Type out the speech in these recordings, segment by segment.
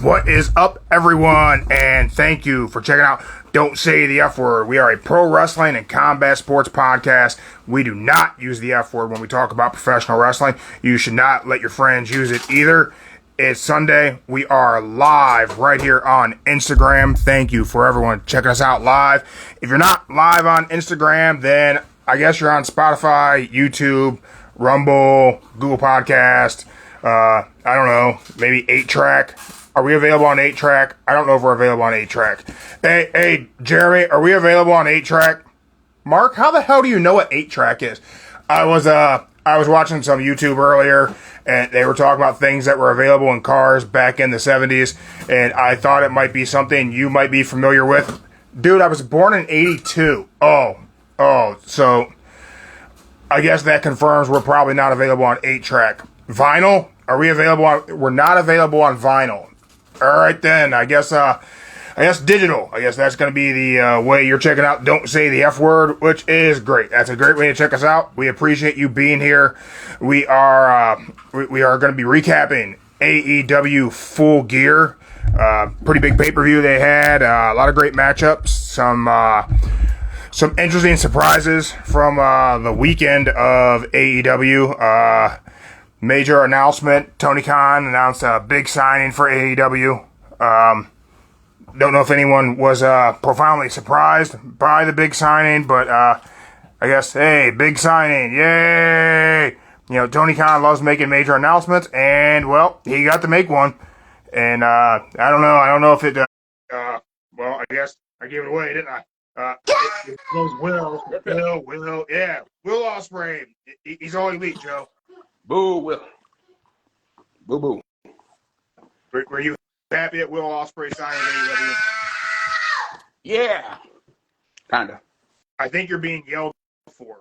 What is up, everyone? And thank you for checking out Don't Say the F Word. We are a pro wrestling and combat sports podcast. We do not use the F word when we talk about professional wrestling. You should not let your friends use it either. It's Sunday. We are live right here on Instagram. Thank you for everyone checking us out live. If you're not live on Instagram, then I guess you're on Spotify, YouTube, Rumble, Google Podcast, I don't know, maybe 8-Track. Are we available on 8-Track? I don't know if we're available on 8-Track. Hey, Jeremy, are we available on 8-Track? Mark, how the hell do you know what 8-Track is? I was watching some YouTube earlier, and they were talking about things that were available in cars back in the 70s, and I thought it might be something you might be familiar with. Dude, I was born in 82. Oh, so I guess that confirms we're probably not available on 8-Track. Vinyl? Are we available on? We're not available on vinyl. All right, then. I guess digital. I guess that's going to be the way you're checking out Don't Say the F Word, which is great. That's a great way to check us out. We appreciate you being here. We are going to be recapping AEW Full Gear. Pretty big pay-per-view they had. A lot of great matchups. Some interesting surprises from the weekend of AEW. Major announcement. Tony Khan announced a big signing for AEW. Don't know if anyone was profoundly surprised by the big signing, but I guess, hey, big signing. Yay! You know, Tony Khan loves making major announcements, and, well, he got to make one. And I don't know if it, well, I guess I gave it away, didn't I? It goes Will, yeah. Will Ospreay. He's all elite, Joe. Boo, Will. Boo, boo. Were you happy at Will Ospreay signing AEW? Yeah. Kinda. I think you're being yelled for.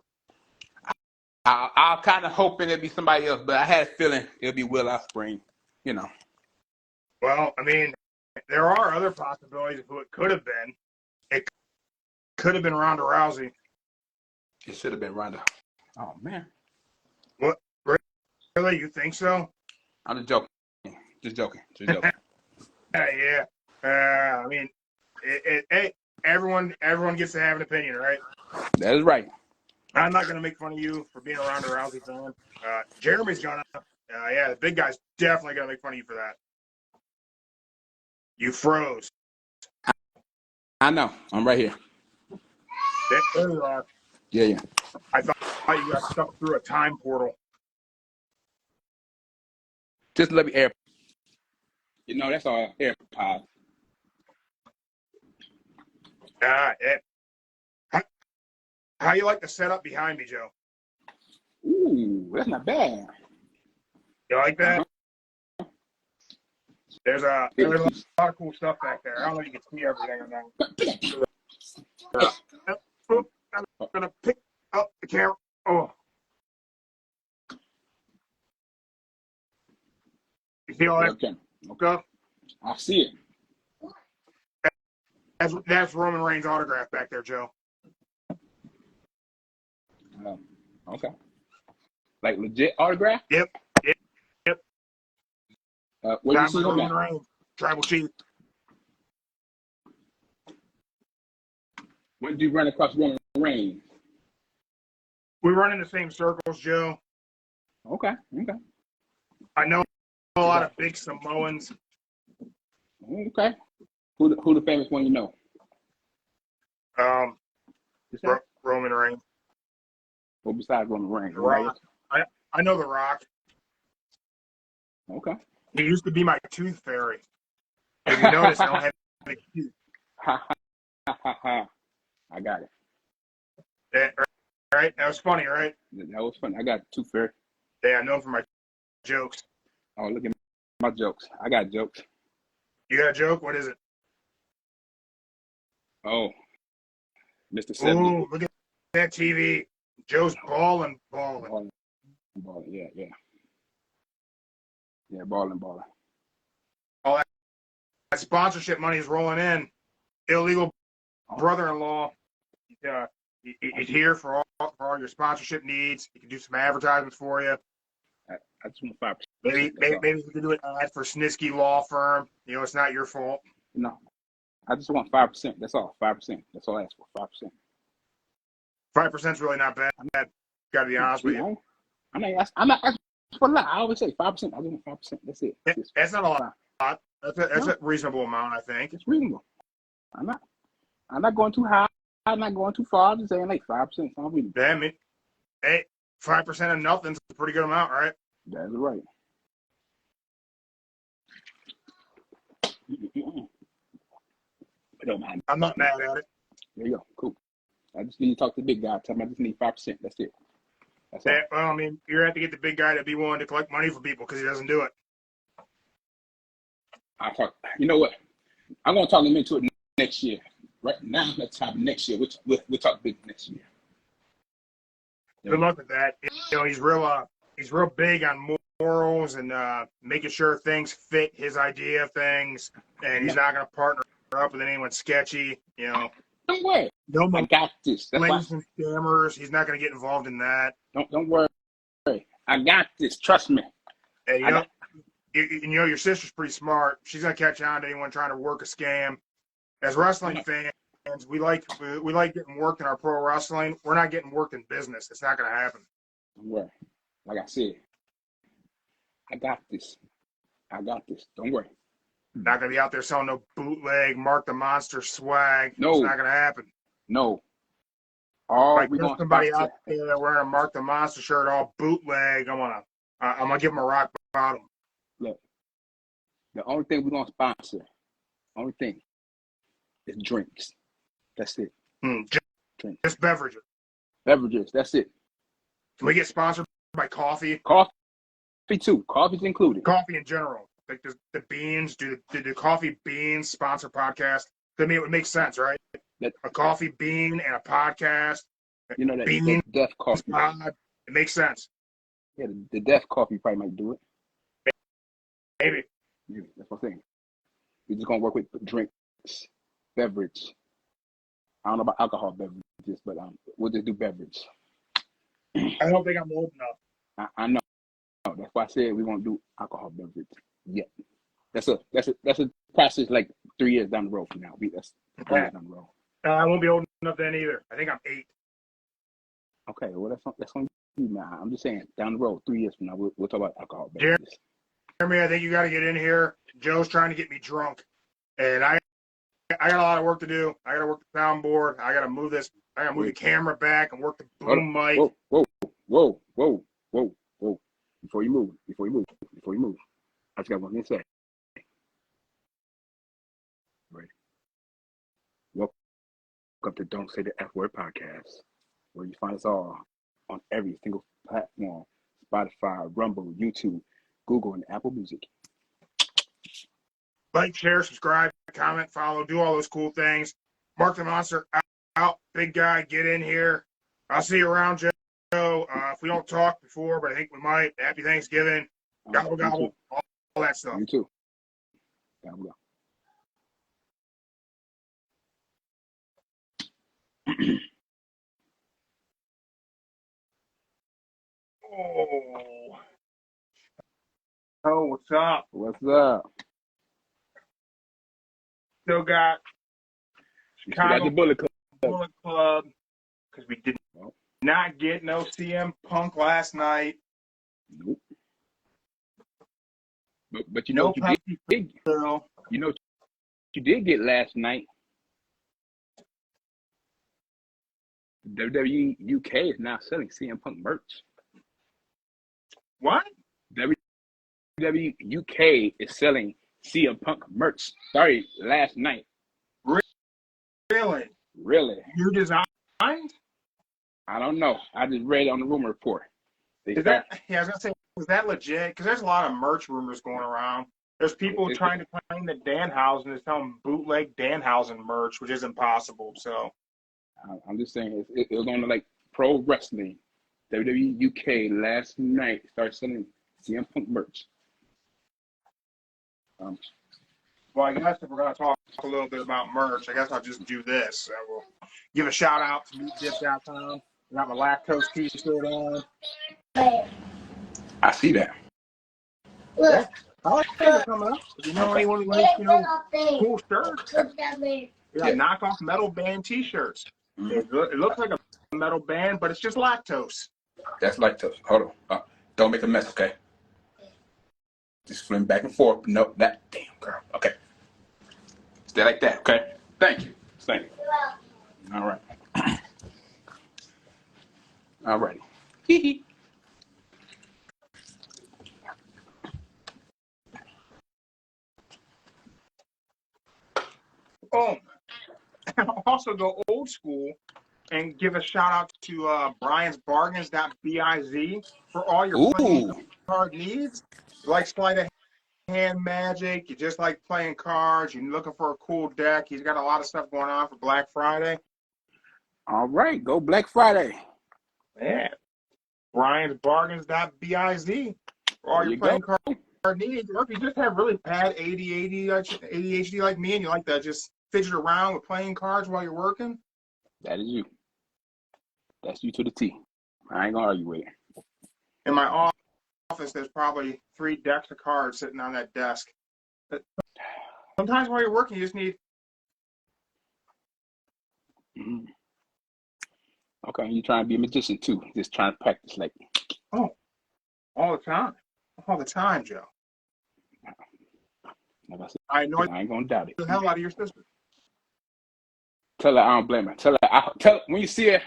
I kind of hoping it'd be somebody else, but I had a feeling it'll be Will Ospreay. You know. Well, I mean, there are other possibilities of who it could have been. It could have been Ronda Rousey. It should have been Ronda. Oh, man. What? Really? You think so? I'm just joking. Just joking. Yeah. I mean, hey, everyone gets to have an opinion, right? That is right. I'm not going to make fun of you for being a Ronda Rousey fan. Jeremy's going to. Yeah, the big guy's definitely going to make fun of you for that. You froze. I know. I'm right here. There you are. Yeah. I thought you got stuck through a time portal. Just let me air. You know, that's all AirPods. Yeah. How you like the setup behind me, Joe? Ooh, that's not bad. You like that? Uh-huh. There's a lot of cool stuff back there. I don't know if you can see everything or not. I'm going to pick up the camera. Oh. You see all that stuff? I see it. That's Roman Reigns' autograph back there, Joe. Okay. Like legit autograph? Yep. Where you see him Roman at? Reigns, Tribal Chief. When did you run across Roman Reigns? We run in the same circles, Joe. Okay. I know a lot of big Samoans. Okay. Who the famous one you know? Roman Reigns. Well, besides Roman Reigns? The Rock. I know The Rock. Okay. He used to be my tooth fairy. If you notice, I don't have any teeth. I got it. Right? That was funny, right? That was funny. I got tooth fairy. Yeah, I'm known for my jokes. Oh, look at my jokes. I got jokes. You got a joke? What is it? Oh, Mr. 70. Ooh, look at that TV. Joe's balling. Balling. Yeah. Yeah, balling. All that sponsorship money is rolling in. Illegal brother-in-law. He's here for all your sponsorship needs. He can do some advertisements for you. I just want 5%. Maybe we could do an ad for Snitsky Law Firm. You know, it's not your fault. No, I just want 5%. That's all. 5%. That's all I ask for. 5%. 5% is really not bad. Got to be honest with you. I'm not asking for a lot. I always say 5%. I just want 5%. That's it. That's not a lot. That's a reasonable amount, I think. It's reasonable. I'm not going too high. I'm not going too far. I'm just saying like 5%. Sounds reasonable. Yeah, I mean, hey, 5% of nothing's a pretty good amount, right? That's right. I don't mind. I'm not mad at it. There you go. Cool. I just need to talk to the big guy. Tell him I just need 5%. That's it. That's all. Well, I mean, you're going to have to get the big guy to be willing to collect money for people because he doesn't do it. I'll talk. You know what? I'm going to talk him into it next year. Right now, let's talk next year. We'll talk big next year. Good luck with that. You know, he's real big on morals and making sure things fit his idea of things, and he's not going to partner up with anyone sketchy. You know, don't worry. No, I got this. And scammers. He's not going to get involved in that. Don't worry. I got this. Trust me. And you know, your sister's pretty smart. She's going to catch on to anyone trying to work a scam. As wrestling fans, we like getting worked in our pro wrestling. We're not getting worked in business. It's not going to happen. Don't worry. Like I said, I got this. Don't worry. Not going to be out there selling no bootleg Mark the Monster swag. No. It's not going to happen. No. All we there's somebody out there that wearing a Mark the Monster shirt all bootleg. I'm gonna give him a rock bottom. Look, the only thing we're gonna sponsor, is drinks. That's it. Drinks. Just beverages. Beverages. That's it. Can we get sponsored by coffee? Coffee too. Coffee's included. Coffee in general. Like the beans. Do the coffee beans sponsor podcast? I mean, it would make sense, right? A coffee bean and a podcast. You know that bean Deaf Coffee. It makes sense. Yeah, the Deaf Coffee probably might do it. Maybe. Yeah, that's what I'm saying. We're just gonna work with drinks, beverage. I don't know about alcohol beverages, but we'll just do beverage. I don't think I'm old enough. I know. That's why I said we won't do alcohol beverage yet. That's a process like 3 years down the road from now. That's 3 years down the road. I won't be old enough then either. I think I'm 8. Okay, well that's on you now. I'm just saying down the road, 3 years from now, we'll talk about alcohol beverages. Jeremy, I think you got to get in here. Joe's trying to get me drunk, and I got a lot of work to do. I got to work the soundboard. I got to move this. I got to move the camera back and work the boom mic. Whoa! Before you move, I just got one thing to say. Right. Welcome to Don't Say the F Word podcast, where you find us all on every single platform: Spotify, Rumble, YouTube, Google, and Apple Music. Like, share, subscribe, comment, follow, do all those cool things. Mark the Monster out. Big guy, get in here. I'll see you around, Joe. If we don't talk before, but I think we might. Happy Thanksgiving. Gobble, gobble. All that stuff. You too. Gobble, gobble. Oh, what's up? What's up? Still got Chicago the Bullet Club because we did not get no CM Punk last night. Nope. But you know what you did? You know what you did get last night? WWE UK is now selling CM Punk merch. What? WWE UK is selling CM Punk merch. Started last night. Really? New design? I don't know. I just read it on the rumor report. I was gonna say, is that legit? Because there's a lot of merch rumors going around. There's people trying to claim that Danhausen is selling bootleg Danhausen merch, which is impossible. So I'm just saying it was on like Pro Wrestling. WWE UK last night started selling CM Punk merch. Well, I guess if we're going to talk a little bit about merch, I guess I'll just do this. I will give a shout out to meatdip.com. I got my lactose t-shirt on. I see that. Yeah. I like it coming up. If you know anyone who likes, cool shirts, we got knockoff metal band T-shirts. It looks like a metal band, but it's just lactose. That's lactose. Hold on. Don't make a mess, okay? Just fling back and forth. No, that damn girl. Okay. Stay like that, okay? Thank you. Thank you. All right. All righty. Oh, and I'll also go old school and give a shout out to Brian's Bargains.biz for all your playing Ooh. card needs. You like sleight of hand magic, you just like playing cards, you're looking for a cool deck. He's got a lot of stuff going on for Black Friday. All right. Go Black Friday. Yeah. Brian's Bargains.biz for all your playing card needs. Or if you just have really bad ADHD like me and you like to just fidget around with playing cards while you're working. That is you. That's you to the T. I ain't gonna argue with it. In my office, there's probably 3 decks of cards sitting on that desk. But sometimes while you're working, you just need. Mm-hmm. Okay, you're trying to be a magician too. Just trying to practice like. Oh, all the time, Joe. Like I said, I know I ain't gonna doubt it. the hell out of your sister. Tell her I don't blame her. Tell her when you see her,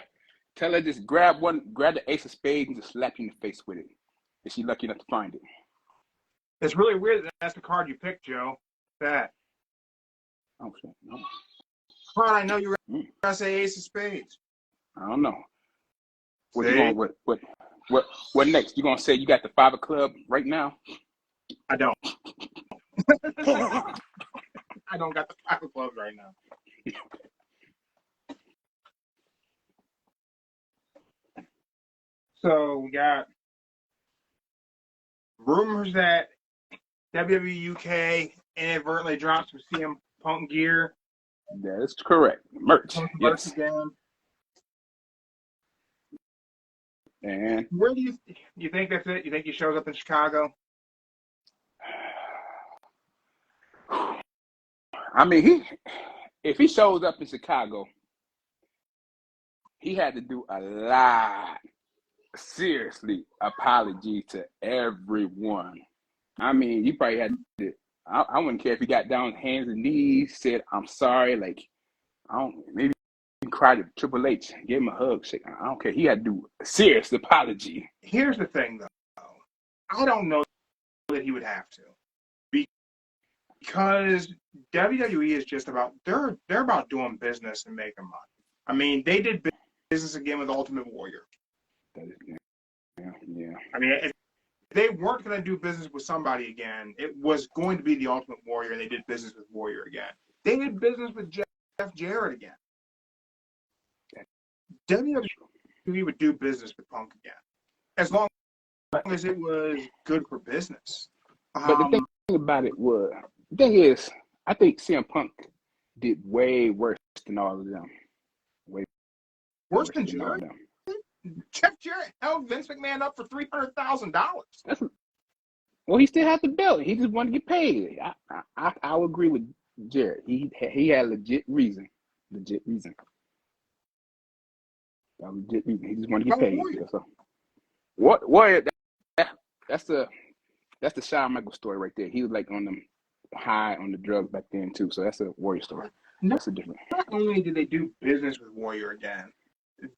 tell her just grab the ace of spades and just slap you in the face with it. If she's lucky enough to find it. It's really weird that that's the card you picked, Joe. That. Oh shit. No. Card I know you were gonna say ace of spades. I don't know. What See? you going? What next? You gonna say you got the 5 of club right now? I don't. I don't got the 5 of clubs right now. So we got rumors that WWE UK inadvertently dropped some CM Punk gear. That is correct. Merch. Yes. Again. And where do you think that's it? You think he shows up in Chicago? I mean, if he shows up in Chicago, he had to do a lot. Seriously, apology to everyone. I mean, you probably had to. I wouldn't care if he got down on hands and knees, said I'm sorry. Like, maybe he cried to Triple H, gave him a hug. Shake. I don't care. He had to do a serious apology. Here's the thing, though. I don't know that he would have to, because WWE is just about they're about doing business and making money. I mean, they did business again with Ultimate Warrior. Yeah. I mean, if they weren't going to do business with somebody again, it was going to be the Ultimate Warrior, and they did business with Warrior again. They did business with Jeff Jarrett again. WWE would do business with Punk again, as long as it was good for business. But the thing about it was, I think CM Punk did way worse than all of them. Way worse than Jarrett? Jeff Jarrett held Vince McMahon up for $300,000. Well, he still had the belt. He just wanted to get paid. I would agree with Jarrett. He had legit reason. Legit reason. He just wanted to get paid. So, Warrior? That's the Shawn Michaels story right there. He was like on them high on the drugs back then too. So that's a Warrior story. That's a different. Not only did they do business with Warrior again,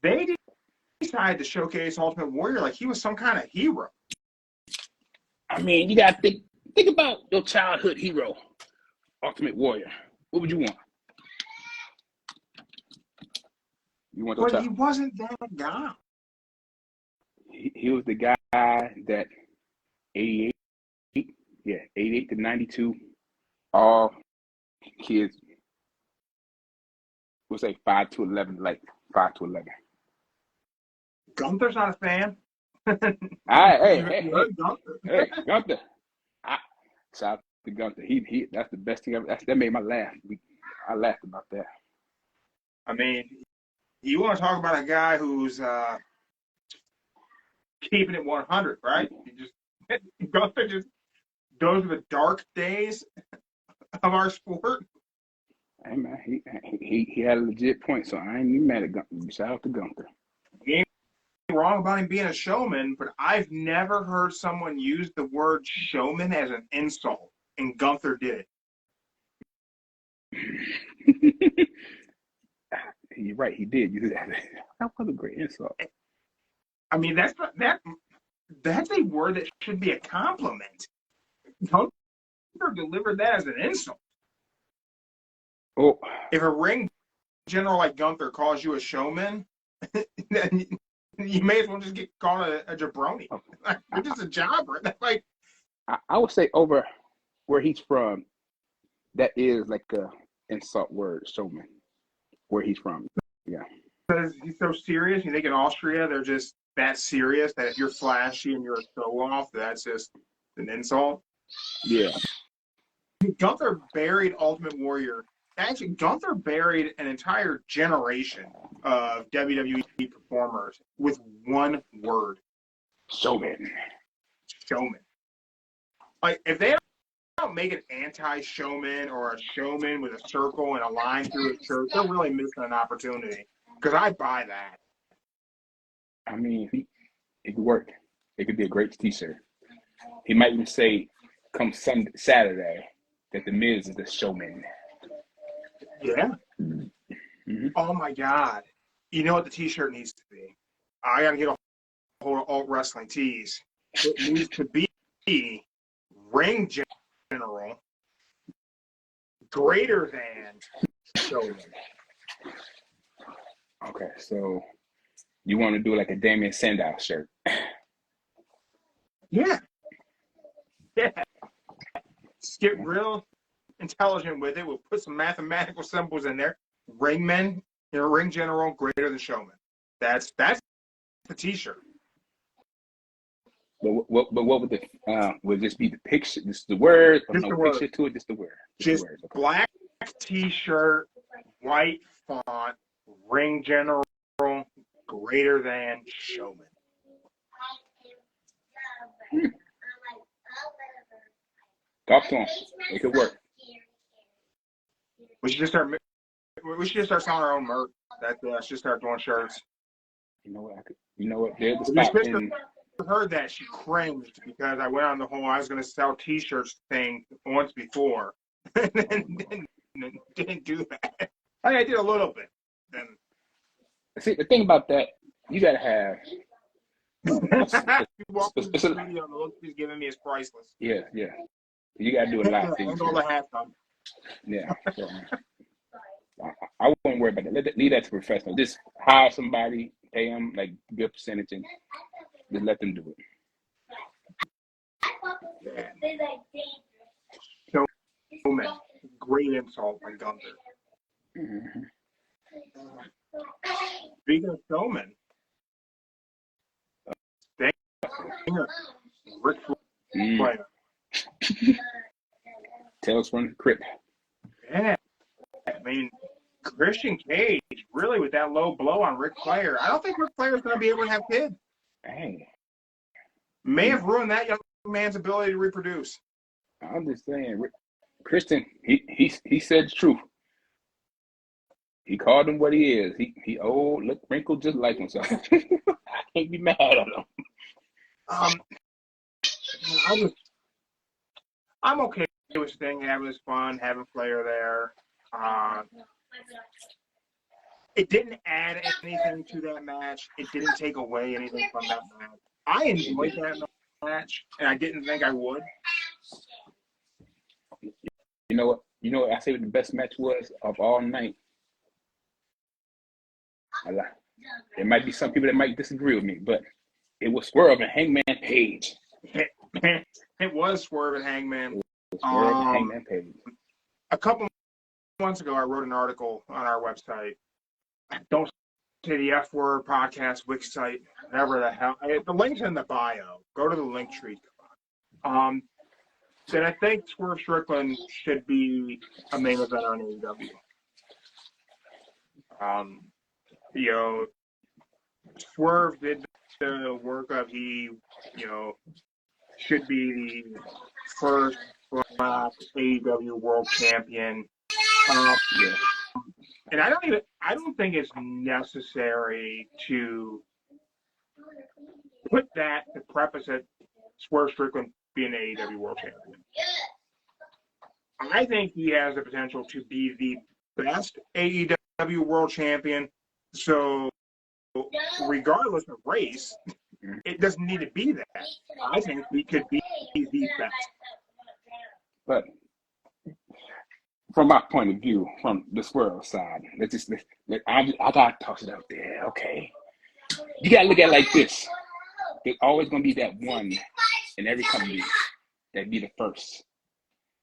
they decided to showcase Ultimate Warrior like he was some kind of hero. I mean, you got to think about your childhood hero, Ultimate Warrior. What would you want? You want But he wasn't that guy. He was the guy that 88 to 92, all kids would say 5 to 11, like 5 to 11. Gunther's not a fan. Hey, Gunther. Shout out to Gunther. He that's the best thing ever. That made my laugh. I laughed about that. I mean, you want to talk about a guy who's keeping it 100, right? Gunther just, those are the dark days of our sport. Hey man, he had a legit point, so I ain't even mad at Gunther. Shout out to Gunther. He ain't wrong about him being a showman, but I've never heard someone use the word showman as an insult, and Gunther did it. You're right, he did use that. That was a great insult. I mean, that's a word that should be a compliment. Gunther delivered that as an insult. Oh, if a ring general like Gunther calls you a showman, then you may as well just get called a jabroni. Like, you're just a jobber. Like, I would say over where he's from, that is like a insult word, showman. Where he's from, yeah. because he's so serious. You think in Austria they're just that serious that if you're flashy and you're a show off, that's just an insult. Yeah. Gunther buried Ultimate Warrior. Actually, Gunther buried an entire generation of WWE performers with one word: showman. Showman. Like, if they don't make an anti-showman or a showman with a circle and a line through his shirt, they're really missing an opportunity. Because I buy that. I mean, it could work. It could be a great T-shirt. He might even say, come Saturday, that the Miz is the showman. Yeah. Mm-hmm. Oh my God. You know what the T-shirt needs to be? I got to get a hold of Alt Wrestling Tees. It needs to be ring general greater than showman. Okay, so you want to do like a Damien Sandow shirt? Yeah. Yeah. Just get real intelligent with it. We'll put some mathematical symbols in there. Ringman, ring general greater than showman. That's the T-shirt. But what would would this be the picture? Just the word, or Just no the picture word. to it? Just the word. Just the word. Okay. black T-shirt, white font, ring general greater than showman. Talk to him. It could work. We should just start. We should just start selling our own merch. Let's just start doing shirts. You know what? You know what? There's the Your spot. sister heard that, she cringed because I went on the whole I was going to sell T-shirts thing once before, and didn't do that. I did a little bit. Then See, the thing about that, you gotta have. you walk through the studio and the look he's giving me is priceless. Yeah. You gotta do a lot of things. And all the hats on. Yeah. So, I wouldn't worry about that. Leave that to professional. Just hire somebody, pay them like good percentage, and just let them do it. Yeah. Showman, great insult by Gunther. Mm-hmm. Speaking of showman, Rick Flair. Tales from the Crypt. Yeah. I mean, Christian Cage, really, with that low blow on Ric Flair. I don't think Ric Flair is going to be able to have kids. Hey. May have ruined that young man's ability to reproduce. I'm just saying, Christian, he said the truth. He called him what he is. He old, look wrinkled just like him. So I can't be mad at him. I'm okay with Sting having his fun, having Flair there. It didn't add anything to that match. It didn't take away anything from that match. I enjoyed that match, and I didn't think I would. You know what? I say what the best match was of all night. There might be some people that might disagree with me, but it was Swerve and Hangman Page. It was Swerve and Hangman. Swerve and Hangman Page. A couple months ago, I wrote an article on our website. Don't Say the F-Word podcast, Wix site, whatever the hell. The link's in the bio. Go to the link tree. That I think Swerve Strickland should be a main event on AEW. Swerve did the work of he should be the first black AEW World Champion. Yeah. And I don't think it's necessary to put that to preface it, Swerve Strickland being the AEW World Champion. I think he has the potential to be the best AEW World Champion. So, regardless of race, it doesn't need to be that. I think he could be the best. But from my point of view, from the Swerve side, I gotta toss it out there. Okay, you gotta look at it like this. There's always gonna be that one in every company that be the first.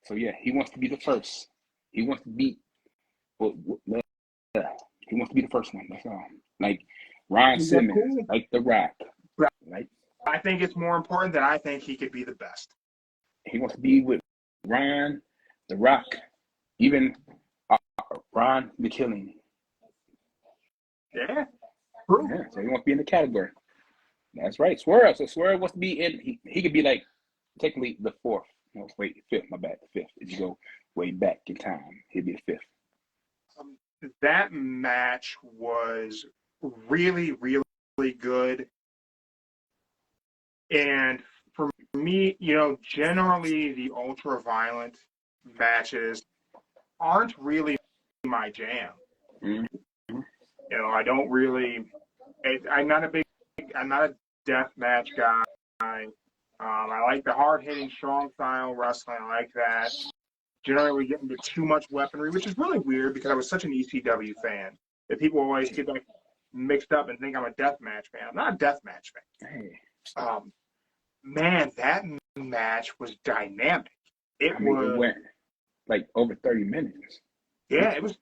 So yeah, he wants to be the first. He wants to be. He wants to be the first one. That's all. Like Ryan Simmons, cool? Like The Rock. Like I think it's more important that I think he could be the best. He wants to be with Ryan, The Rock, even Ron the Killing. Yeah, true. Yeah, so he wants to be in the category. That's right, Swerve. So Swerve wants to be in. He could be like technically the fourth. No, wait, fifth. My bad, the fifth. If you go way back in time, he'd be the fifth. That match was really, really good. And for me, generally the ultra-violent matches aren't really my jam. Mm-hmm. I don't really. I'm not a death match guy. I like the hard-hitting, strong style wrestling. I like that. Generally, we get into too much weaponry, which is really weird because I was such an ECW fan that people always get like mixed up and think I'm a death match fan. I'm not a death match fan. Hey. Man, that match was dynamic. It went like over 30 minutes. Yeah, it was.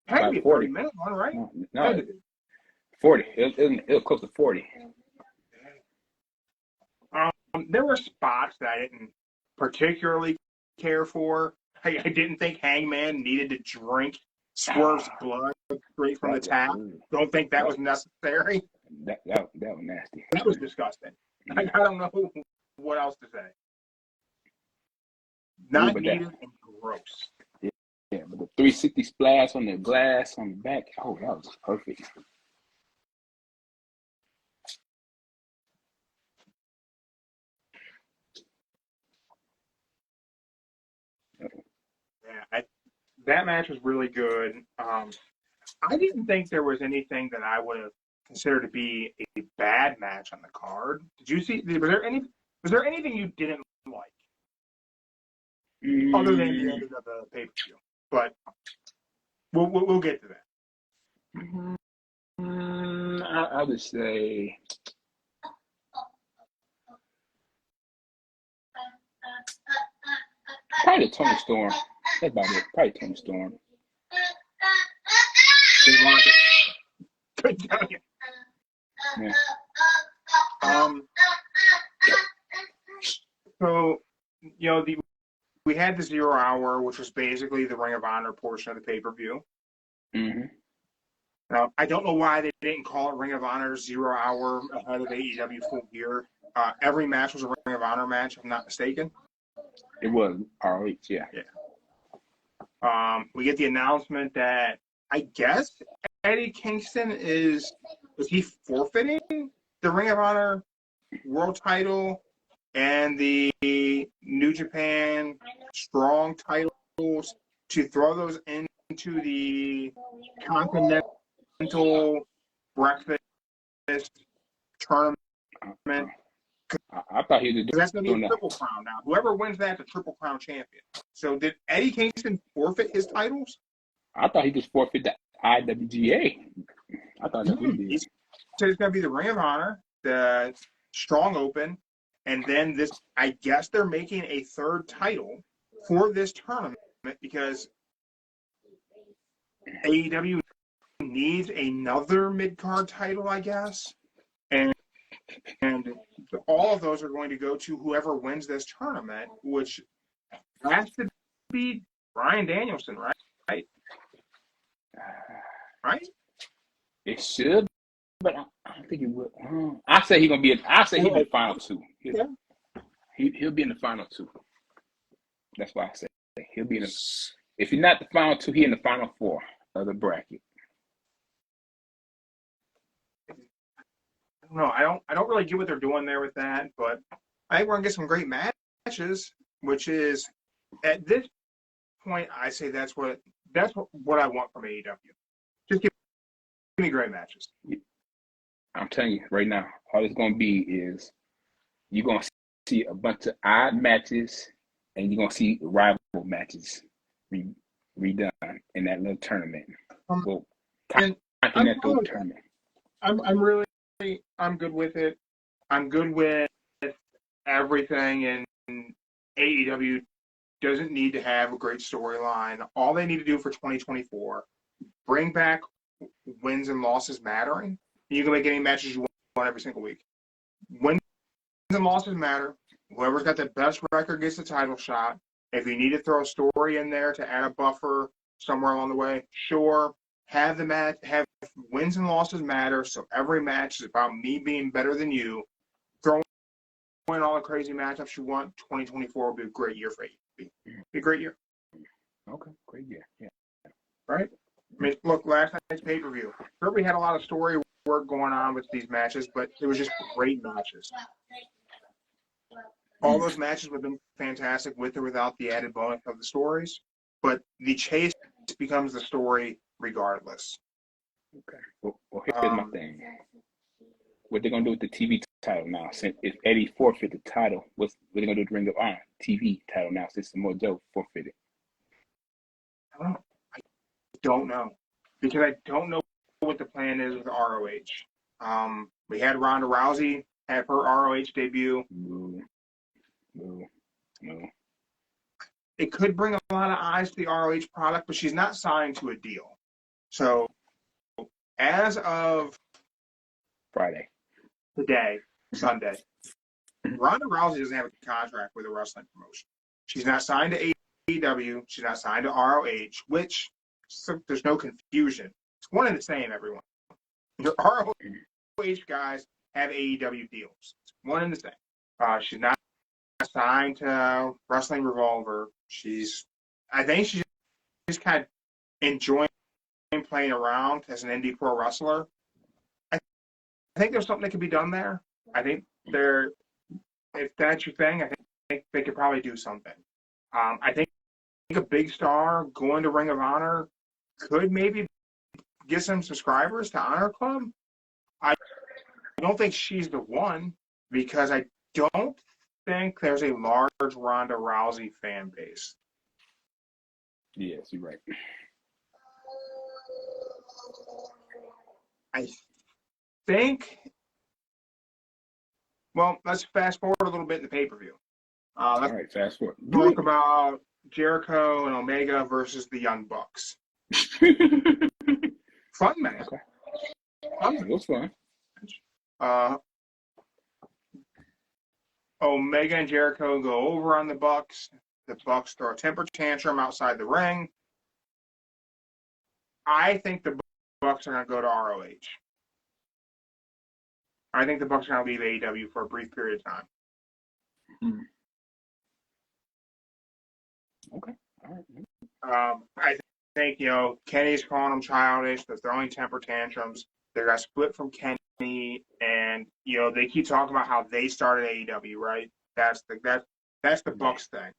Had to be a 30-minute one, right? No, 40. It was close to 40. There were spots that I didn't particularly care for. I didn't think Hangman needed to drink Swerve's blood straight from the tap. Don't think that was necessary. That was nasty. That was disgusting. I don't know what else to say. Not needed and gross. Yeah, but the 360 splash on the glass on the back, that was perfect. Yeah, that match was really good. I didn't think there was anything that I would have considered to be a bad match on the card. Did you see? Was there anything you didn't like, other than the end of the pay-per-view? But we'll get to that. I would say probably Tony Storm. That's about it. Probably Tony Storm. Good tell you. Yeah. So, we had the 0 hour, which was basically the Ring of Honor portion of the pay-per-view. Mm-hmm. I don't know why they didn't call it Ring of Honor 0 hour ahead of AEW Full Gear. Every match was a Ring of Honor match, if I'm not mistaken. It was ROH, yeah. We get the announcement that I guess Eddie Kingston is he forfeiting the Ring of Honor World Title and the New Japan Strong titles to throw those into the Continental Breakfast Tournament. I thought he was that's going to be a Triple Crown now. Whoever wins that, the Triple Crown champion. So did Eddie Kingston forfeit his titles? I thought he just forfeited the IWGA. I thought that's what he did. So it's going to be the Ring of Honor, the Strong Open, and then this. I guess they're making a third title for this tournament because AEW needs another mid-card title, I guess. And all of those are going to go to whoever wins this tournament, which has to be Bryan Danielson, right? Right? It should, but I don't think it would. I say he's gonna be. I say he'll be final two. Yeah. He'll be in the final two. That's why I say he'll be in the. If he's not the final two, he in the final four of the bracket. No, I don't really get what they're doing there with that, but I think we're gonna get some great matches, which is at this point I say that's what I want from AEW. Just give me great matches. I'm telling you right now, all it's gonna be is you're gonna see a bunch of odd matches, and you're gonna see rival matches redone in that little tournament. Well, continental tournament. I'm good with it. I'm good with everything, and AEW doesn't need to have a great storyline. All they need to do for 2024, bring back wins and losses mattering. You can make any matches you want every single week. Wins and losses matter. Whoever's got the best record gets the title shot. If you need to throw a story in there to add a buffer somewhere along the way, sure. Have the match, have wins and losses matter. So every match is about me being better than you. Throw in all the crazy matchups you want. 2024 will be a great year for you. Be a great year. Okay, great year. Yeah. Right? I mean, look, last night's pay-per-view. Sure, we had a lot of story work going on with these matches, but it was just great matches. All those matches would have been fantastic with or without the added bonus of the stories, but the chase becomes the story regardless. Okay. Well here's my thing. What they're gonna do with the TV title now? Since if Eddie forfeit the title, what they gonna do with Ring of Honor TV title now? Since Samoa Joe forfeited. I don't know because I don't know what the plan is with ROH. We had Ronda Rousey have her ROH debut. No. It could bring a lot of eyes to the ROH product, but she's not signed to a deal. So, as of Friday, today, Sunday, Ronda Rousey doesn't have a contract with a wrestling promotion. She's not signed to AEW. She's not signed to ROH, which there's no confusion. It's one and the same, everyone. Your ROH guys have AEW deals. It's one and the same. She's not signed to Wrestling Revolver. I think she's just kind of enjoying playing around as an indie pro wrestler. I think there's something that could be done there. I think if that's your thing, I think they could probably do something. I think a big star going to Ring of Honor could maybe get some subscribers to Honor Club. I don't think she's the one because I don't think there's a large Ronda Rousey fan base. Yes, you're right. I think. Well, let's fast forward a little bit in the pay-per-view. All right, fast forward. Talk about Jericho and Omega versus the Young Bucks. Fun match. Okay. It was fun. Omega and Jericho go over on the Bucks. The Bucks throw a temper tantrum outside the ring. I think the Bucks are going to go to ROH. I think the Bucks are going to leave AEW for a brief period of time. Okay. All right. I think, Kenny's calling them childish. They're throwing temper tantrums. They got split from Kenny, and, they keep talking about how they started AEW, right? That's the Bucks thing.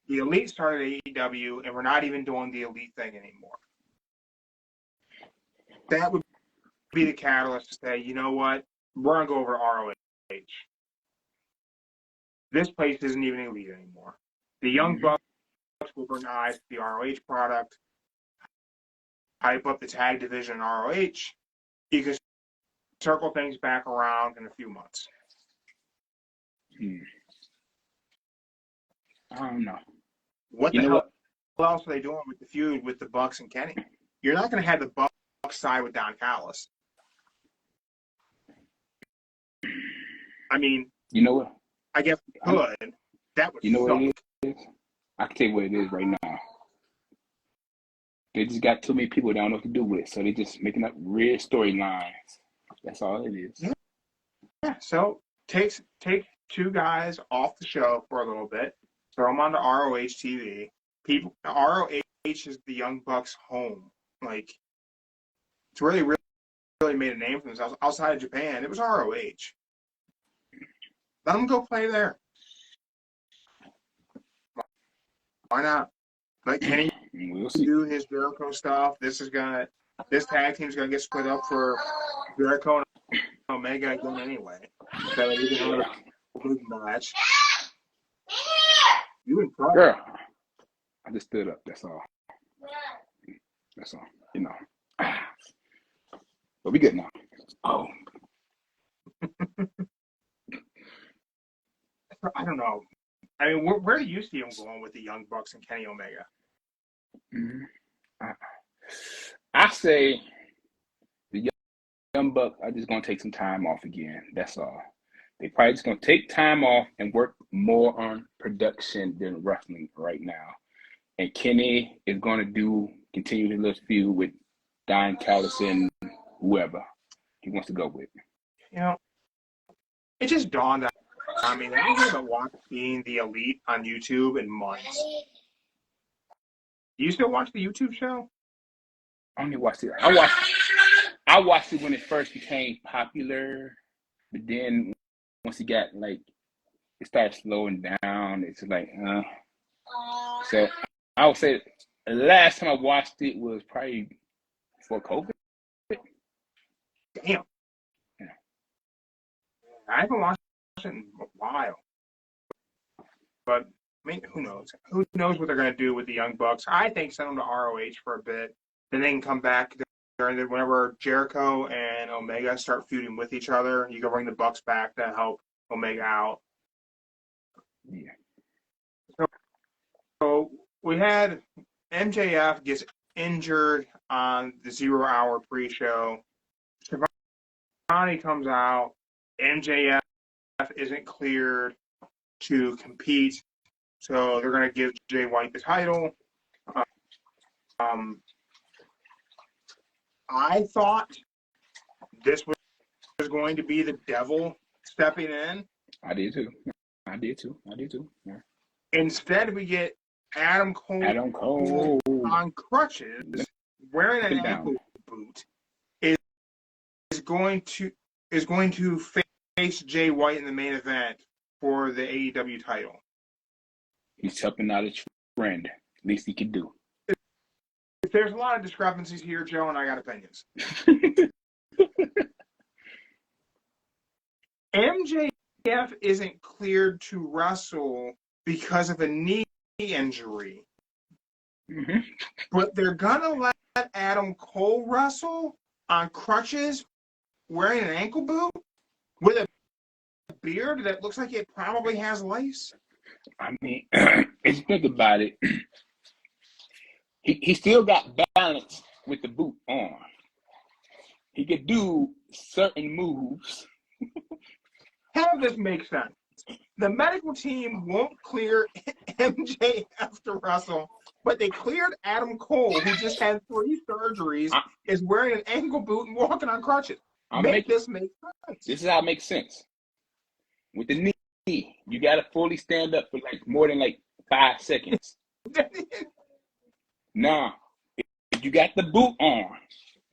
The Elite started AEW, and we're not even doing the Elite thing anymore. That would be the catalyst to say, you know what? We're going to go over to ROH. This place isn't even Elite anymore. The Young Bucks will bring eyes to the ROH product, hype up the tag division in ROH. You can circle things back around in a few months. I don't know. What else are they doing with the feud with the Bucks and Kenny? You're not going to have the Bucks side with Don Callis. I mean, you know what? I guess we could. That would what it is? I can tell you what it is right now. They just got too many people that don't know what to do with it, so they're just making up weird storylines. That's all it is. Yeah. So take two guys off the show for a little bit, throw them onto ROH TV. People, ROH is the Young Bucks' home. Like, it's really, really, really made a name for themselves outside of Japan. It was ROH. Let them go play there. Why not? Let Kenny do his Jericho stuff. This tag team's gonna get split up for Jericho and Omega again anyway. So we can have a big match. You in trouble. Girl, I just stood up. That's all. That's all. You know. But we good now. Oh. I don't know. I mean, where do you see him going with the Young Bucks and Kenny Omega? I say the Young Bucks are just going to take some time off again. That's all. They probably just going to take time off and work more on production than wrestling right now. And Kenny is going to continue his little feud with Don Callis and whoever he wants to go with. You know, it just dawned on me that I haven't watched Being the Elite on YouTube in months. Do you still watch the YouTube show? I only watched it. I watched it when it first became popular, but then once it got it started slowing down. It's like, So I would say the last time I watched it was probably before COVID. Damn. Yeah. I haven't watched it in a while. But I mean, who knows? Who knows what they're going to do with the Young Bucks? I think send them to ROH for a bit. Then they can come back whenever Jericho and Omega start feuding with each other. You can bring the Bucks back to help Omega out. Yeah. So we had MJF gets injured on the 0 Hour pre-show. Shivani comes out. MJF isn't cleared to compete. So they're going to give Jay White the title. I thought this was going to be the devil stepping in. I did too. Yeah. Instead, we get Adam Cole on crutches, wearing an ankle boot, is going to face Jay White in the main event for the AEW title. He's helping out his friend. Least he could do. There's a lot of discrepancies here, Joe, and I got opinions. MJF isn't cleared to wrestle because of a knee injury. Mm-hmm. But they're going to let Adam Cole wrestle on crutches, wearing an ankle boot, with a beard that looks like it probably has lice. I mean, if you think about it, he still got balance with the boot on. He could do certain moves. How does this make sense? The medical team won't clear MJF to wrestle, but they cleared Adam Cole, who just had 3 surgeries, is wearing an ankle boot and walking on crutches. This make sense. This is how it makes sense. With the knee, you got to fully stand up for more than 5 seconds. Now, if you got the boot on,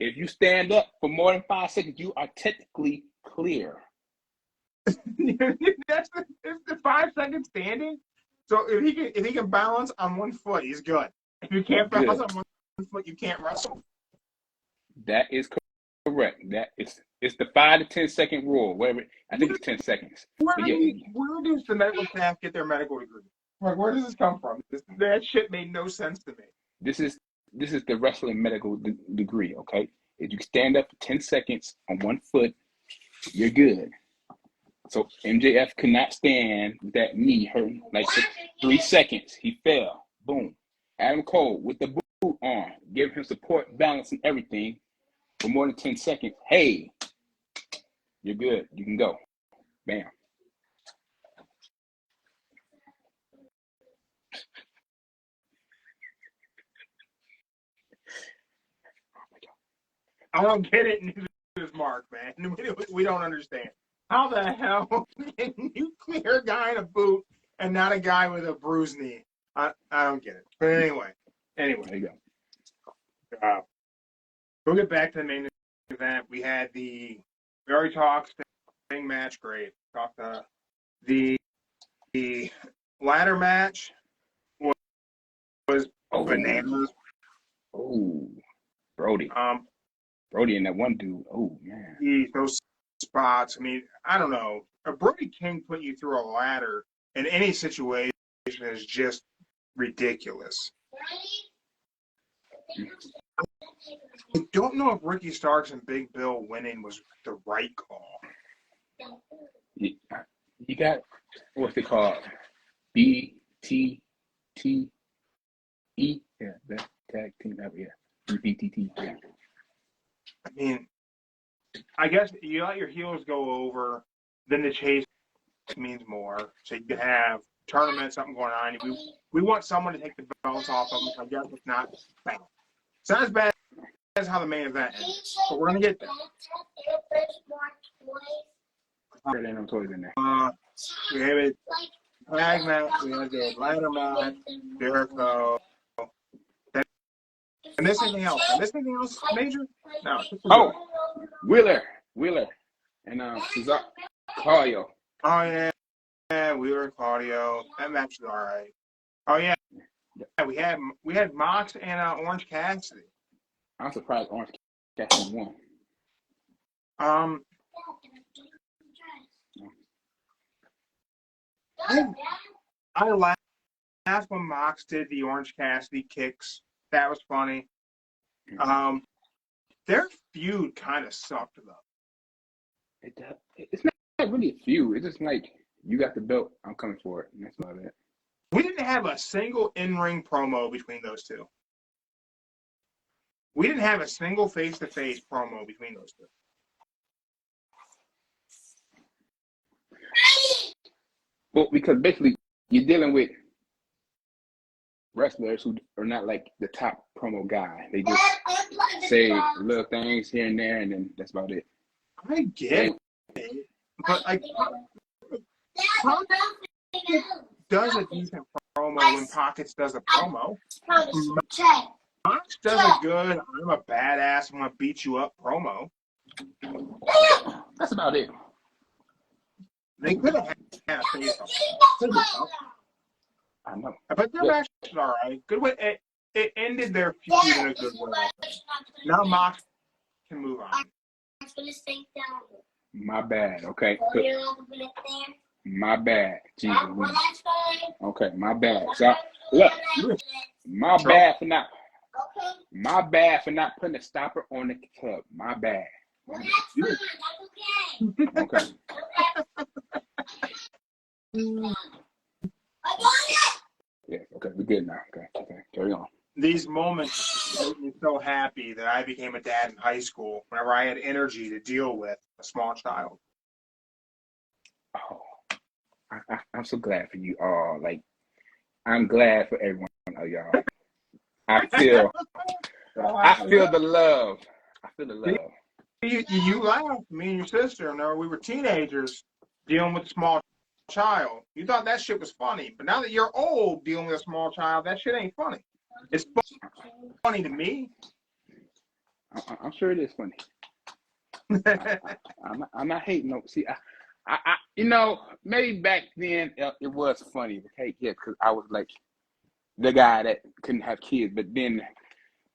if you stand up for more than 5 seconds, you are technically clear. That's the 5 seconds standing. So if he can balance on one foot, he's good. If you can't balance on one foot, you can't wrestle. That is correct. It's the 5 to 10 second rule. Whatever. I think it's 10 seconds. Where does the medical staff get their medical degree? Where does this come from? That shit made no sense to me. This is the wrestling medical degree. Okay, if you stand up for 10 seconds on one foot, you're good. So MJF could not stand with that knee hurting for 3 seconds. He fell. Boom. Adam Cole with the boot on, give him support, balance, and everything for more than 10 seconds. Hey, you're good. You can go. Bam. I don't get it, Mark, man. We don't understand. How the hell can you clear a guy in a boot and not a guy with a bruised knee? I don't get it. But anyway, There you go. we'll get back to the main event. We already talked Sting match, great. Talked the ladder match was bananas. Oh, Brody. Brody and that one dude. Oh man. Those spots. I mean, I don't know. A Brody King put you through a ladder in any situation is just ridiculous. I don't know if Ricky Starks and Big Bill winning was the right call. You got what's it called? BTTE. Yeah, that tag team. Yeah, BTT. Yeah. I mean, I guess you let your heels go over, then the chase means more. So you can have tournament, something going on. We want someone to take the belts off of them. So I guess it's not bad. It's not as bad as how the main event ends, but we're gonna get there. There ain't no toys in there. We have a tag match. We have the ladder match. Jericho. And this anything else? Major? No. Oh, Wheeler, and Cesar Claudio. Oh yeah, Wheeler and Claudio. That match is all right. Oh yeah, we had Mox and Orange Cassidy. I'm surprised Orange Cassidy won. I laughed when Mox did the Orange Cassidy kicks. That was funny. Their feud kind of sucked though. It's not really a feud. It's just like you got the belt, I'm coming for it, and that's about it. We didn't have a single in-ring promo between those two. We didn't have a single face-to-face promo between those two. Well, because basically you're dealing with wrestlers who are not like the top promo guy. They just say little things here and there, and then that's about it. I get it, but like, Pockets does a decent promo when Pockets does a promo. Mox does a good "I'm a badass, I'm gonna beat you up" promo. That's about it. They could have had a face-off. I know. But their match was all right. Good way. It ended their feud in a good way. Now Mox can move on. My bad. Okay. My bad. Jesus. Okay. My bad. So look. My bad for not. My bad for not putting a stopper on the tub. My bad. Okay. Yeah, okay, we're good now. Okay, carry on. These moments made me so happy that I became a dad in high school whenever I had energy to deal with a small child. Oh, I'm so glad for you all. Like, I'm glad for every one of y'all. I feel the love. I feel the love. You laughed, me and your sister, whenever we were teenagers dealing with a small child. You thought that shit was funny, but now that you're old dealing with a small child, that shit ain't funny. It's funny to me. I'm sure it is funny. I'm not hating. No, see, I maybe back then it was funny. Okay, yeah, because I was like the guy that couldn't have kids, but then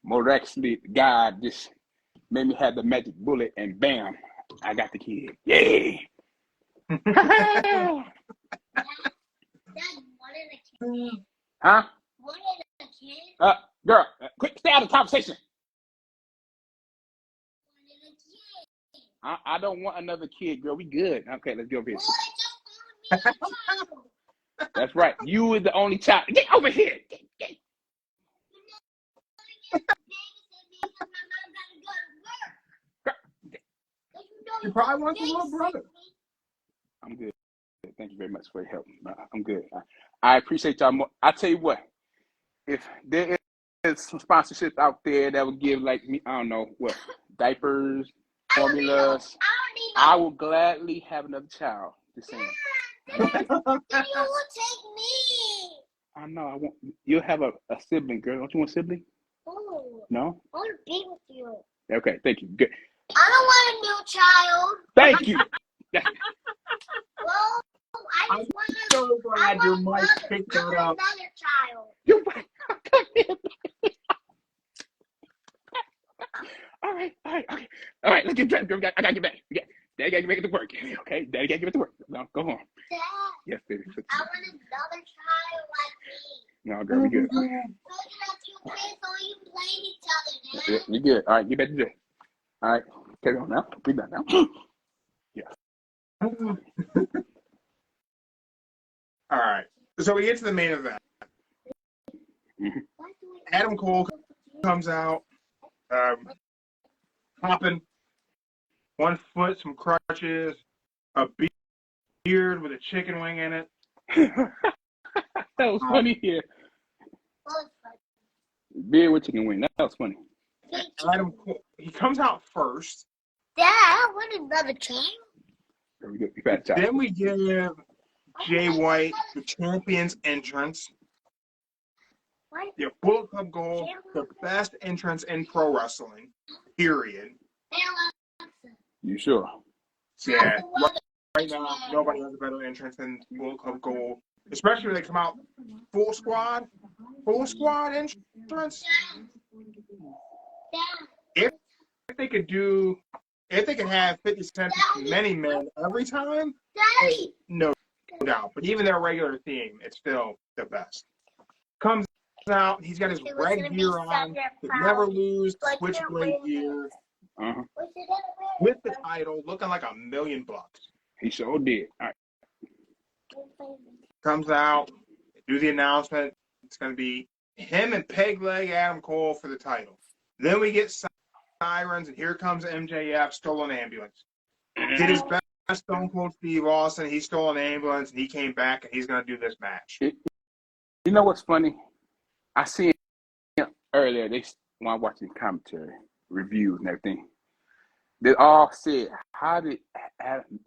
more actually, the guy just made me have the magic bullet, and bam, I got the kid. Yay! Huh? Girl, quick, stay out of the conversation. I don't want another kid, girl. We good. Okay, let's go over here. That's right. You is the only child. Get over here. Get. You probably want your little brother. I'm good. Thank you very much for your help. I'm good. I appreciate y'all more. I tell you what, if there is some sponsorship out there that would give like me, I don't know what, diapers, formulas. I will gladly have another child. Just saying. Then you will take me. I know. I want. You'll have a sibling, girl. Don't you want a sibling? Oh, No. I want to be with you. Okay. Thank you. Good. I don't want a new child. Thank you. Well, I just want So glad your mic picked that up. another child. You're right. All right. Okay. All right. Let's get dressed. I gotta get back. Daddy gotta get back to work. Okay. Daddy gotta get back to work. No, go home. Dad, Yes, baby. I want another child like me. No, girl, we good. So you have two kids, so you play each other, Dad. We good. All right. Get back to dress. All right. Carry on now. Be back now. Yeah. All right. So we get to the main event. Adam Cole comes out, hopping, 1 foot, some crutches, a beard with a chicken wing in it. That was funny here. Beer with chicken wing. That was funny. Adam Cole, he comes out first. Dad, I want another child. There we go. You fat child. Then we give Jay White the champion's entrance. Your Bullet Club Gold, the best entrance in pro wrestling, period. You sure? Yeah, right now, nobody has a better entrance than Bullet Club Gold, especially when they come out full squad entrance. If they could do, if they could have 50 Cent many men every time, no doubt. But even their regular theme, it's still the best. Comes out, he's got his red gear on, the never lose switchblade gear, with the title, looking like $1,000,000. He sure did. All right. Comes out, do the announcement. It's going to be him and Peg Leg Adam Cole for the title. Then we get sirens, and here comes MJF, stolen ambulance. Did his best Stone Cold Steve Austin. He stole an ambulance, and he came back, and he's going to do this match. You know what's funny? I seen earlier, when I watched the commentary, reviews and everything, they all said, how did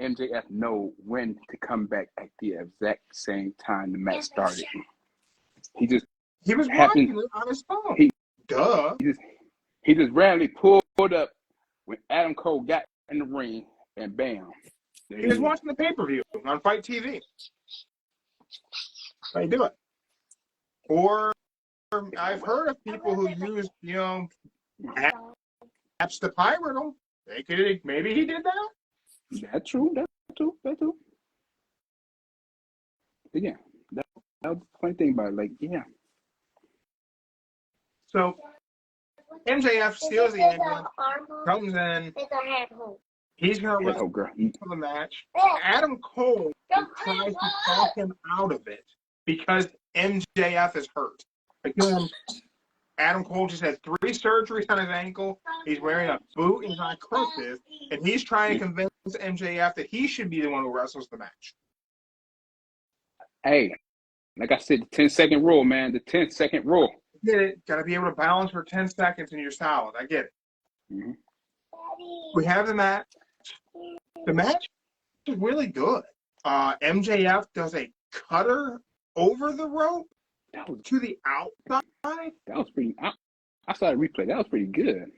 MJF know when to come back at the exact same time the match started? He was watching it on his phone. Duh. He just randomly pulled up when Adam Cole got in the ring, and bam. He was watching the pay-per-view on Fight TV. How you do it? Or I've heard of people who use, apps to pirate them. Maybe he did that. That's true. But yeah, that was the funny thing about it. Like, yeah. So MJF steals the ambulance, comes in. He's going to wrestle for the match. Adam Cole tries to talk him out of it because MJF is hurt. Again, Adam Cole just had 3 surgeries on his ankle. He's wearing a boot and he's on crutches, and he's trying to convince MJF that he should be the one who wrestles the match. Hey, like I said, the 10-second rule, man. The 10-second rule. Get it? Got to be able to balance for 10 seconds and you're solid. I get it. Mm-hmm. We have the match. The match is really good. MJF does a cutter over the rope to the outside. That was pretty. I saw the replay. That was pretty good.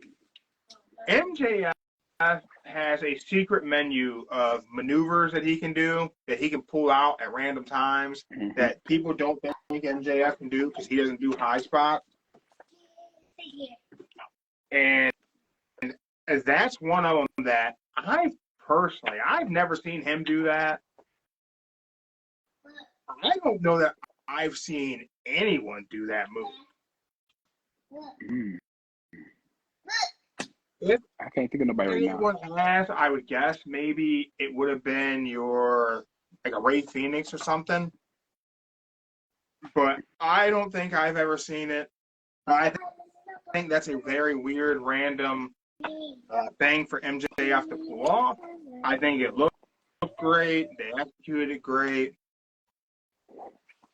MJF has a secret menu of maneuvers that he can do, that he can pull out at random times, that people don't think MJF can do because he doesn't do high spot. And that's one of them that I've never seen him do that. I don't know that I've seen anyone do that move. If I can't think of nobody right now. anyone has, I would guess maybe it would have been like a Ray Phoenix or something. But I don't think I've ever seen it. I think that's a very weird, random thing for MJF to pull off. I think it looked great. They executed it great.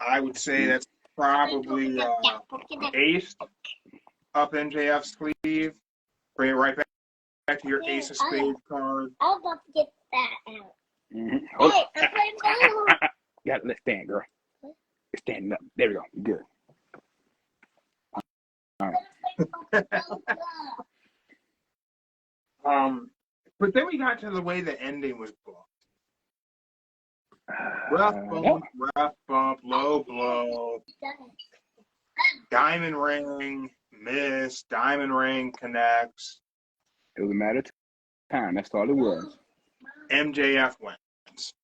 I would say that's probably ace up MJF's sleeve. Bring it right back to your Ace of Spades card. I'm about to get that out. Mm-hmm. Hey, I'm playing ball. Yeah, let's stand, girl. Let's stand up. There we go. You're good. All right. But then we got to the way the ending was booked. Rough bump, low blow. Diamond ring, miss. Diamond ring connects. It was a matter of time. That's all it was. MJF wins.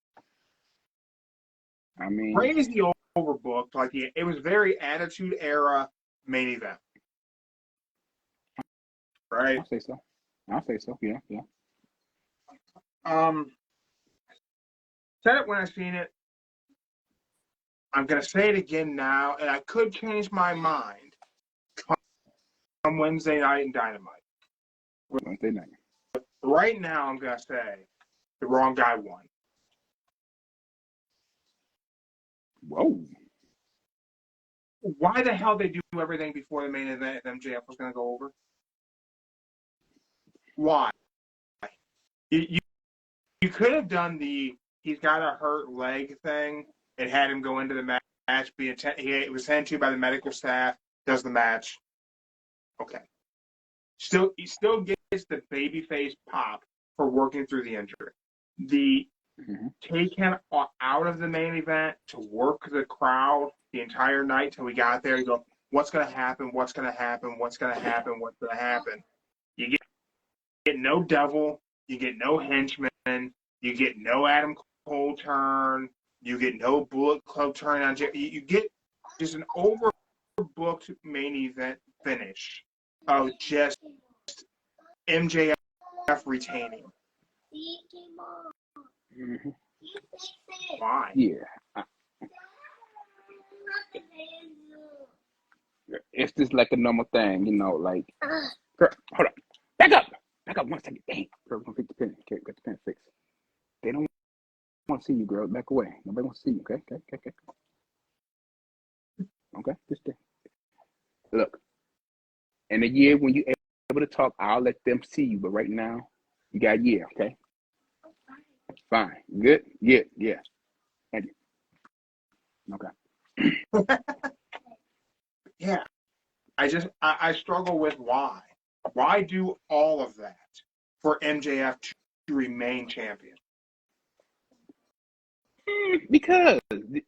I mean, crazy overbooked. Like it was very Attitude Era main event, right? I'll say so. Yeah. Said it when I seen it. I'm gonna say it again now, and I could change my mind come Wednesday night in Dynamite. Wednesday night. Right now, I'm gonna say the wrong guy won. Whoa. Why the hell they do everything before the main event if MJF was gonna go over? Why? You could have done he's got a hurt leg thing and had him go into the match. He was sent to by the medical staff. Does the match? Okay. He still gets the babyface pop for working through the injury. Take him out of the main event to work the crowd the entire night till we got there. You go, what's going to happen? What's going to happen? What's going to happen? What's going to happen? You get no devil. You get no henchman. You get no Adam Cole turn. You get no Bullet Club turn on. You get just an overbooked main event finish of just MJF retaining. Mm-hmm. Why? Yeah. It's just like a normal thing, like, girl, hold on. Back up 1 second. Dang, girl, we're going to fix the pen. Okay, get the pen fixed. They don't want to see you, girl. Back away. Nobody wants to see you, okay? Okay, just there. Look, in a year when you're able to talk, I'll let them see you, but right now, you got a year, okay? Fine. Good? Yeah. Thank you. Okay. Yeah. I struggle with why. Why do all of that for MJF to remain champion? Because look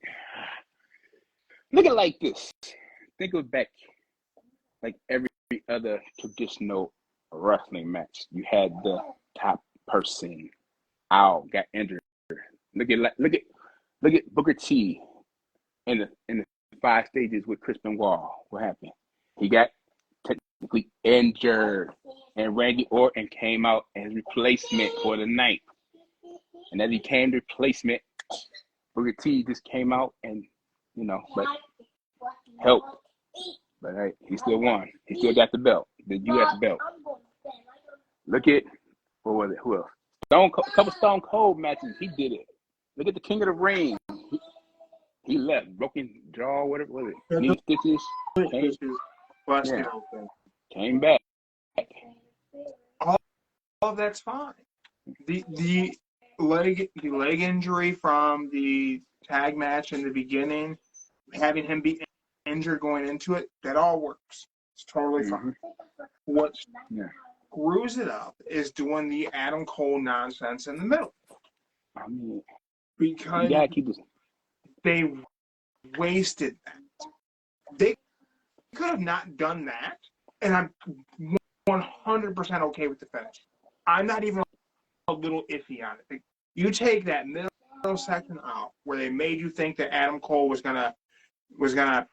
at it like this. Think of it back like every other traditional wrestling match. You had the top person out, got injured. Look at Booker T in the 5 stages with Chris Benoit. What happened? He got technically injured, and Randy Orton came out as replacement for the night. And as he came to replacement, Booker T just came out and but helped. But hey, he still won. He still got the belt, the U.S. belt. Look at what was it? Who else? Couple Stone Cold matches. He did it. Look at the King of the Ring. He left, broken jaw, whatever was it? Knee stitches. Busted open. Came back. All of that's fine. The leg injury from the tag match in the beginning, having him be injured going into it, that all works. It's totally fine. What screws it up is doing the Adam Cole nonsense in the middle. I mean, because they wasted that. They could have not done that, and I'm 100% okay with the finish. I'm not even a little iffy on it. You take that middle section out where they made you think that Adam Cole was gonna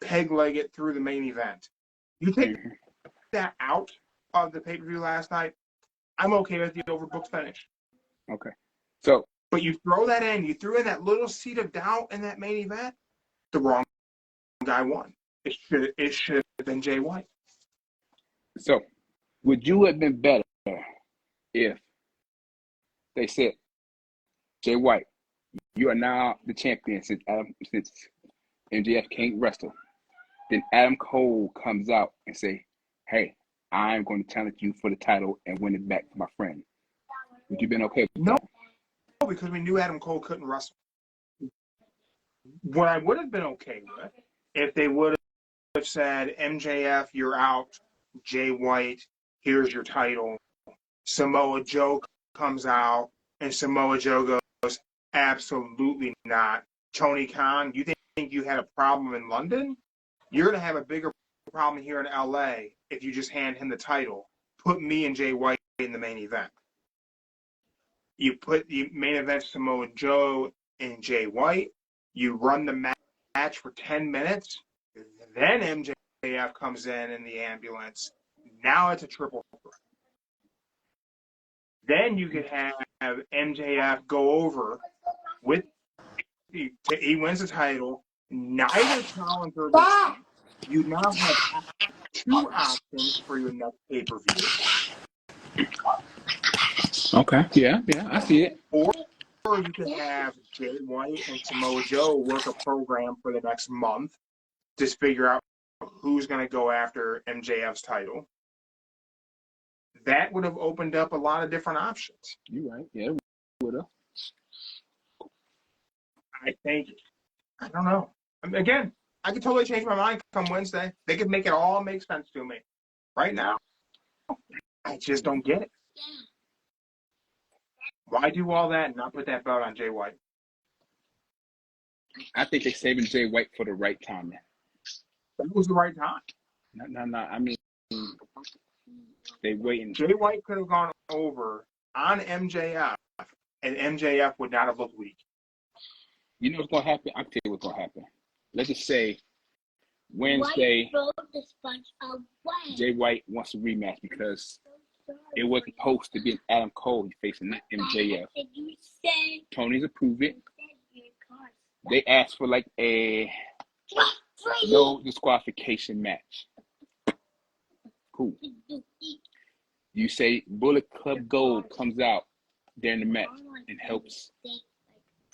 peg leg it through the main event. You take that out of the pay-per-view last night, I'm okay with the overbooked finish. Okay. So, but you throw that in, you threw in that little seed of doubt in that main event, the wrong guy won. It should have been Jay White. So, would you have been better if they said, Jay White, you are now the champion since MJF can't wrestle? Then Adam Cole comes out and say, hey, I'm going to challenge you for the title and win it back for my friend. Would you been okay with No, that? because we knew Adam Cole couldn't wrestle. What I would have been okay with if they would have said, MJF, you're out. Jay White, here's your title. Samoa Joe comes out, and Samoa Joe goes, absolutely not. Tony Khan, you think you had a problem in London? You're going to have a bigger problem here in LA if you just hand him the title. Put me and Jay White in the main event. You put the main event Samoa Joe and Jay White. You run the match for 10 minutes. Then MJF comes in the ambulance. Now it's a triple threat. Then you could have MJF go over with he wins the title. Neither challenger gets beat. You now have 2 options for your next pay-per-view. Okay, yeah, I see it. Or you could have Jay White and Samoa Joe work a program for the next month to figure out who's going to go after MJF's title. That would have opened up a lot of different options. You're right. Yeah, it would have. I think, I don't know. Again, I could totally change my mind come Wednesday. They could make it all make sense to me. Right now, I just don't get it. Why do all that and not put that belt on Jay White? I think they're saving Jay White for the right time, man. That was the right time. No. I mean, they waiting. Jay White could have gone over on MJF, and MJF would not have looked weak. You know what's going to happen? I'll tell you what's going to happen. Let's just say Wednesday, Jay White wants a rematch because it wasn't supposed to be an Adam Cole facing MJF. Tony's approved it. They asked for like a no disqualification match. Cool. You say Bullet Club Gold comes out during the match and helps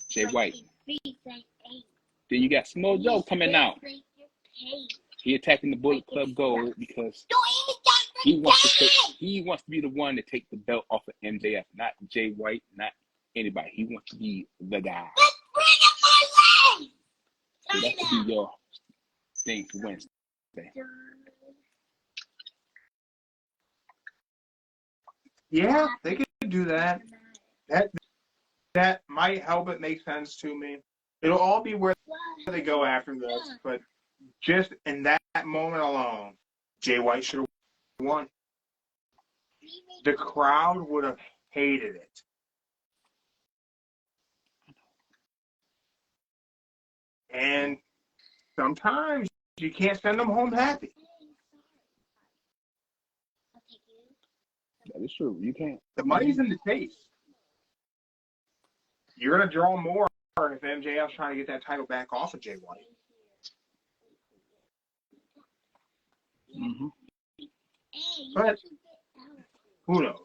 Jay White. Then you got Samoa Joe coming out. He attacking the Bullet Club Gold because he wants to be the one to take the belt off of MJF, not Jay White, not anybody. He wants to be the guy. So that could be your thing for Wednesday. Yeah, they could do that. That might help it make sense to me. It'll all be where they go after this, but just in that moment alone, Jay White should have won. The crowd would have hated it. And sometimes you can't send them home happy. That is true. You can't. The money's in the taste. You're going to draw more if MJF's trying to get that title back off of Jay White. Mm-hmm. But who knows?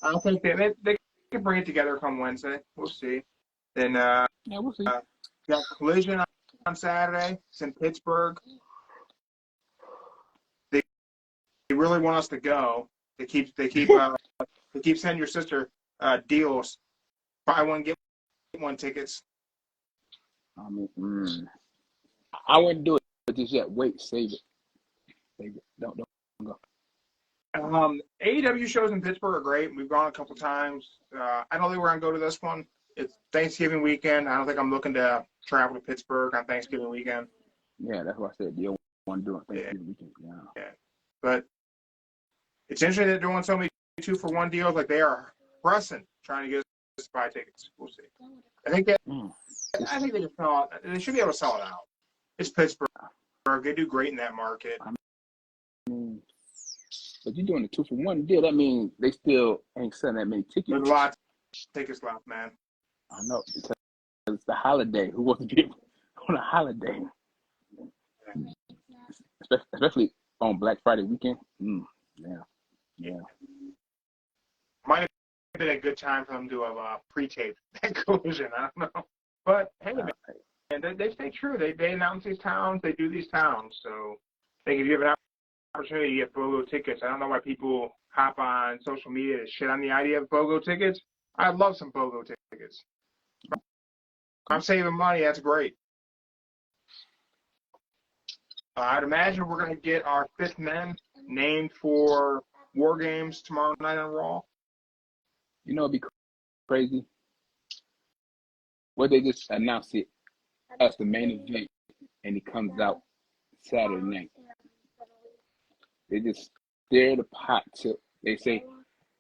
I don't think they can bring it together come Wednesday. We'll see. Then we'll see. Got Collision on Saturday. It's in Pittsburgh. They really want us to go. They keep sending your sister deals. Buy one get one tickets. I mean, I wouldn't do it just yet. Wait, save it. Save it. Don't go. AEW shows in Pittsburgh are great. We've gone a couple times. I don't think we're gonna go to this one. It's Thanksgiving weekend. I don't think I'm looking to travel to Pittsburgh on Thanksgiving weekend. Yeah, that's what I said. You don't want to do it Thanksgiving weekend. Yeah. But it's interesting that they're doing so many 2-for-1 deals. Like they are pressing, trying to get us to buy tickets. We'll see. I think they just sell it. They should be able to sell it out. It's Pittsburgh. They do great in that market. But you're doing a 2-for-1 deal. That means they still ain't selling that many tickets. There's a lot of tickets left, man. I know. Because it's the holiday. Who wants to be on a holiday? Especially on Black Friday weekend. Yeah. Might have been a good time for them to have pre-taped that collision. I don't know. But, hey, man, they stay true. They announce these towns. They do these towns. So, I think if you have an opportunity to get BOGO tickets. I don't know why people hop on social media to shit on the idea of BOGO tickets. I love some BOGO tickets. If I'm saving money, that's great. I'd imagine we're going to get our 5th men named for War Games tomorrow night on Raw. You know, it'd be crazy. What they just announced it as the main event, and it comes out Saturday night. They just stir the pot till they say,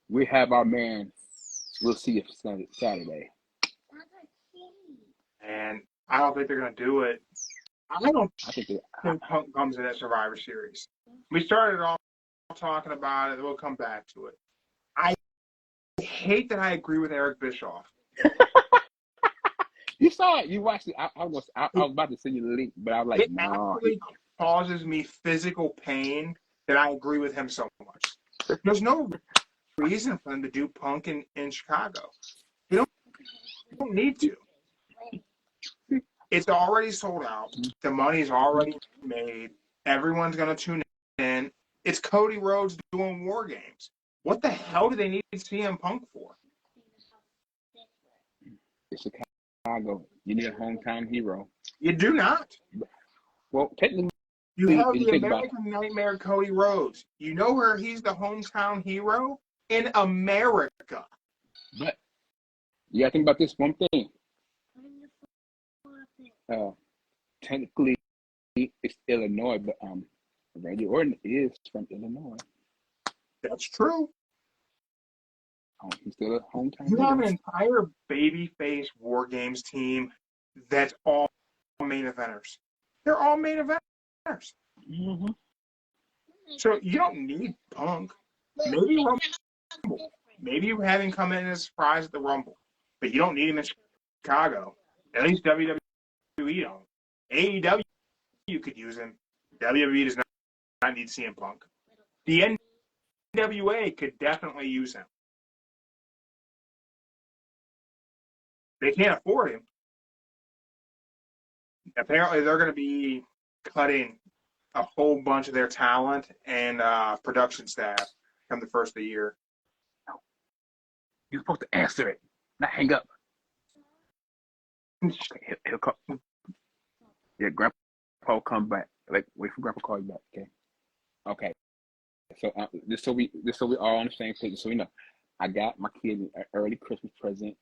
we have our man. We'll see you Saturday. And I don't think they're going to do it. I think Punk comes in at Survivor Series. We started off talking about it. We'll come back to it. I hate that I agree with Eric Bischoff. You saw it. You watched it. I was about to send you the link, but I was like, no. It actually causes me physical pain that I agree with him so much. There's no reason for them to do Punk in Chicago. You don't need to. It's already sold out. The money's already made. Everyone's going to tune in. It's Cody Rhodes doing War Games. What the hell do they need CM Punk for? It's Chicago. You need a hometown hero. You do not. Well, technically, you have the American Nightmare Cody Rhodes. You know where he's the hometown hero? In America. But you got to think about this one thing. Technically, it's Illinois, but Randy Orton is from Illinois. That's true. He's still a hometown. You have an entire babyface War Games team that's all main eventers. They're all main eventers. Mm-hmm. So you don't need Punk. Maybe Rumble. Maybe you have him come in as a surprise at the Rumble, but you don't need him in Chicago. At least WWE don't. AEW could use him. WWE does not need CM Punk. The NWA could definitely use him. They can't afford him. Apparently, they're going to be cutting a whole bunch of their talent and production staff come the first of the year. You're supposed to answer it, not hang up. Okay, he'll call. Yeah, Grandpa will come back. Like, wait for Grandpa to call you back. Okay. Okay. So just so we all on the same page. So I got my kid an early Christmas present.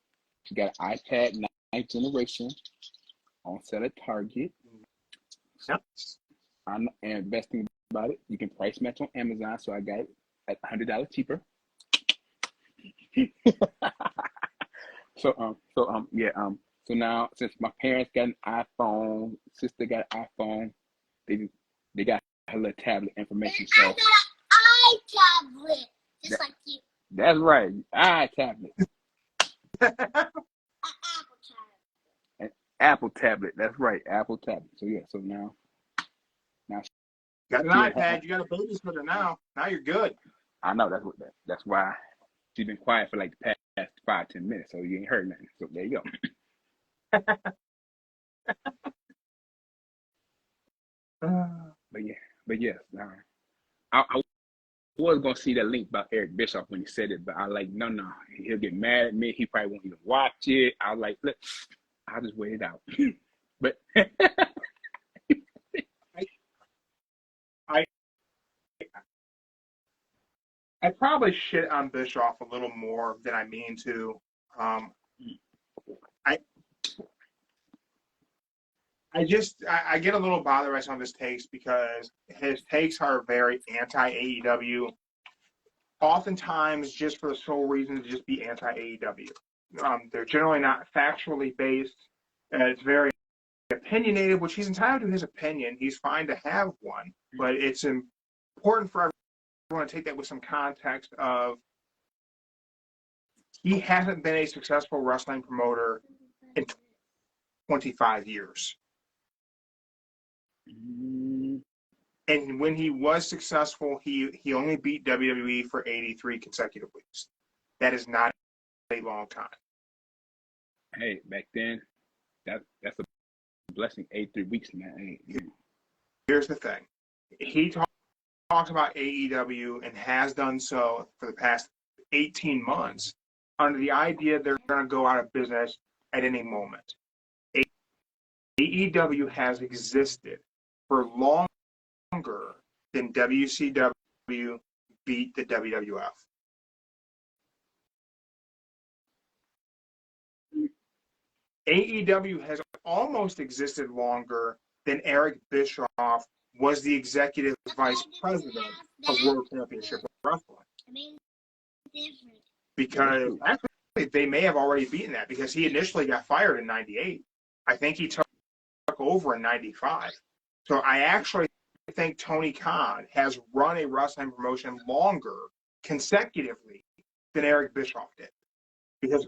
She got an iPad 9th generation on sale at Target. Yep. I'm investing about it. You can price match on Amazon, so I got it at $100 cheaper. So now, since my parents got an iPhone, sister got an iPhone, they got her little tablet information. So I got an iTablet, just like you. That's right, iTablet. An Apple tablet. That's right, Apple tablet. So yeah, so now. Got an iPad. You got a babysitter now. Now you're good. I know that's why she's been quiet for like the past 5-10 minutes. So you ain't heard nothing. So there you go. But yes, I was gonna see that link about Eric Bischoff when he said it, but I like no, he'll get mad at me. He probably won't even watch it. I was like, look, I'll just wait it out. But I probably shit on Bischoff a little more than I mean to. I get a little bothered by some of his takes because his takes are very anti-AEW. Oftentimes, just for the sole reason to just be anti-AEW. They're generally not factually based. It's very opinionated, which he's entitled to his opinion. He's fine to have one, but it's important for everyone to take that with some context of he hasn't been a successful wrestling promoter in 25 years. And when he was successful, he only beat WWE for 83 consecutive weeks. That is not a long time. Hey, back then, that's a blessing. 83 weeks, man. Hey, here's the thing. He talked talks about AEW and has done so for the past 18 months under the idea they're going to go out of business at any moment. AEW has existed for longer than WCW beat the WWF. AEW has almost existed longer than Eric Bischoff was the executive vice president of World Championship Wrestling. Because actually, they may have already beaten that because he initially got fired in '98. I think he took over in '95. So I actually think Tony Khan has run a wrestling promotion longer consecutively than Eric Bischoff did. Because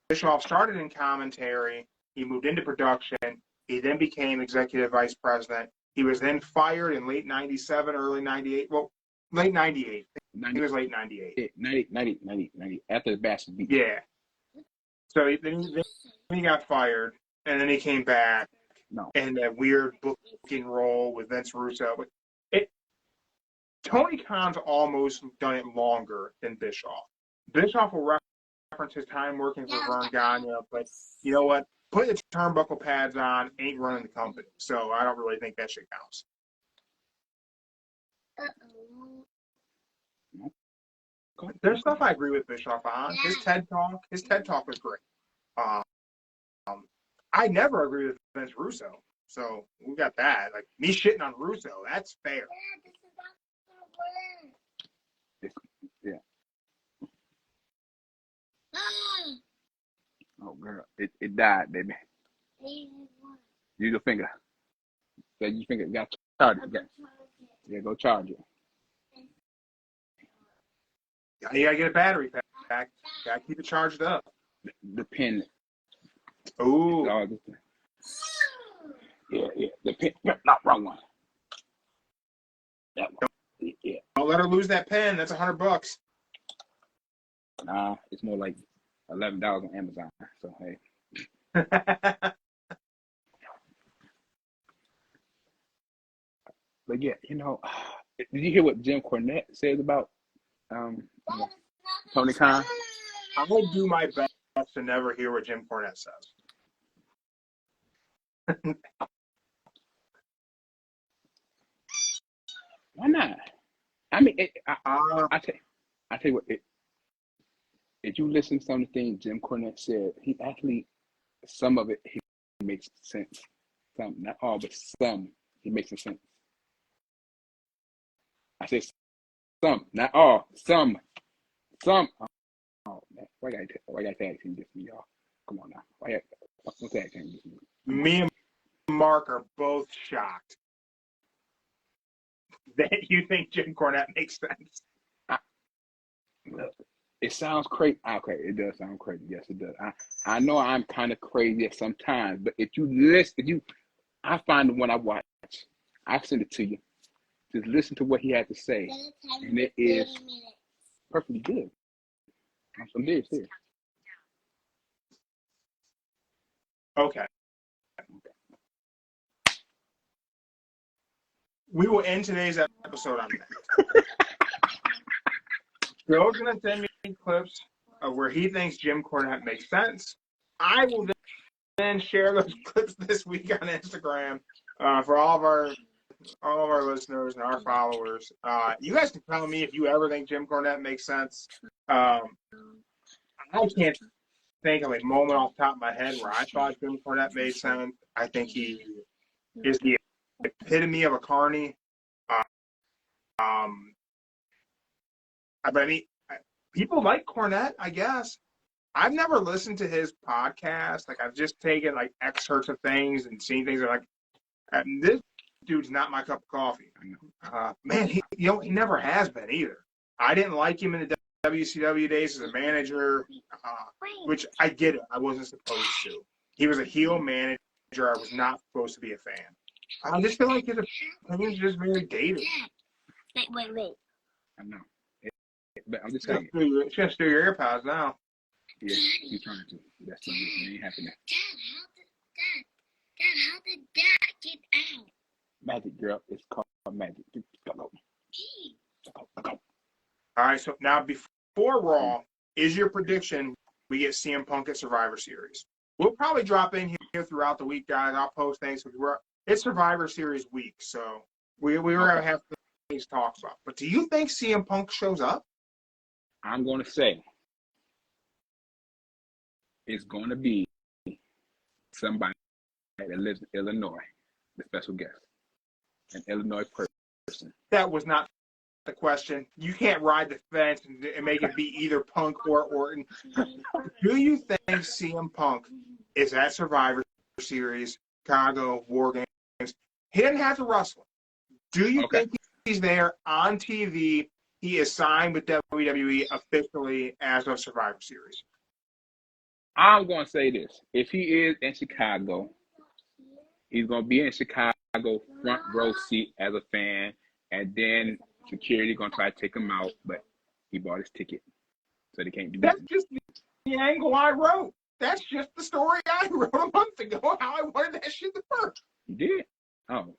Bischoff started in commentary, he moved into production, he then became executive vice president. He was then fired in late '97, early '98. Well, late '98. He was late '98. 90, after the Bastard beat. Yeah. So then he got fired, and then he came back. No. And that weird booking role with Vince Russo. Tony Khan's almost done it longer than Bischoff. Bischoff will reference his time working for Vern Gagne, but you know what? Putting the turnbuckle pads on ain't running the company, so I don't really think that shit counts. There's stuff I agree with Bischoff on. His TED Talk was great. I never agree with Vince Russo, so we got that. Like me shitting on Russo, that's fair. Yeah. Oh girl, it died, baby. Use your finger. Use your finger. You got to charge it. Yeah, go charge it. You gotta get a battery pack. Gotta keep it charged up. The pin. Ooh. Yeah. The pin. Not wrong one. That one. Yeah. Don't let her lose that pen. That's $100. Nah, it's more like $11 on Amazon. So hey. But yeah, did you hear what Jim Cornette says about Tony Khan? I will do my best to never hear what Jim Cornette says. Why not? I mean, I tell you what. If you listen to some of the things Jim Cornette said, he actually, some of it he makes sense. Some, not all, but some he makes sense. I said some, not all, some. Oh man, why got tag team this me, y'all? Come on now, why tag team this me? Me and Mark are both shocked that you think Jim Cornette makes sense. It sounds crazy. Okay, it does sound crazy. Yes, it does. I know I'm kind of crazy at sometimes, but if you listen, I find the one I watch. I send it to you. Just listen to what he had to say, and it is perfectly good. I'm dead serious. Okay. We will end today's episode on that. Joe's going to send me clips of where he thinks Jim Cornette makes sense. I will then share those clips this week on Instagram for all of our listeners and our followers. You guys can tell me if you ever think Jim Cornette makes sense. I can't think of a moment off the top of my head where I thought Jim Cornette made sense. I think he is the epitome of a carny. But I mean, people like Cornette, I guess. I've never listened to his podcast. Like, I've just taken like excerpts of things and seen things that like, this dude's not my cup of coffee. Man, he never has been either. I didn't like him in the WCW days as a manager, which I get it. I wasn't supposed to. He was a heel manager. I was not supposed to be a fan. I just feel like his opinions just very dated. Wait. I know. But I'm just saying. It's going to steal your AirPods now. Yeah, he's trying to. That's something that ain't happening. Dad, how did that get out? Magic, girl. It's called magic. Go. All right, so now before Raw, is your prediction we get CM Punk at Survivor Series? We'll probably drop in here throughout the week, guys. I'll post things. It's Survivor Series week, so we were going to have things to talk about. But do you think CM Punk shows up? I'm going to say it's going to be somebody that lives in Illinois, the special guest, an Illinois person. That was not the question. You can't ride the fence and make it be either Punk or Orton. Do you think CM Punk is at Survivor Series, Chicago, War Games? He didn't have to wrestle. Do you think he's there on TV? He is signed with WWE officially as of Survivor Series. I'm going to say this. If he is in Chicago, he's going to be in Chicago front row seat as a fan, and then security going to try to take him out, but he bought his ticket, so they can't do that. That's just the angle I wrote. That's just the story I wrote a month ago, how I wanted that shit to work. You did? Oh.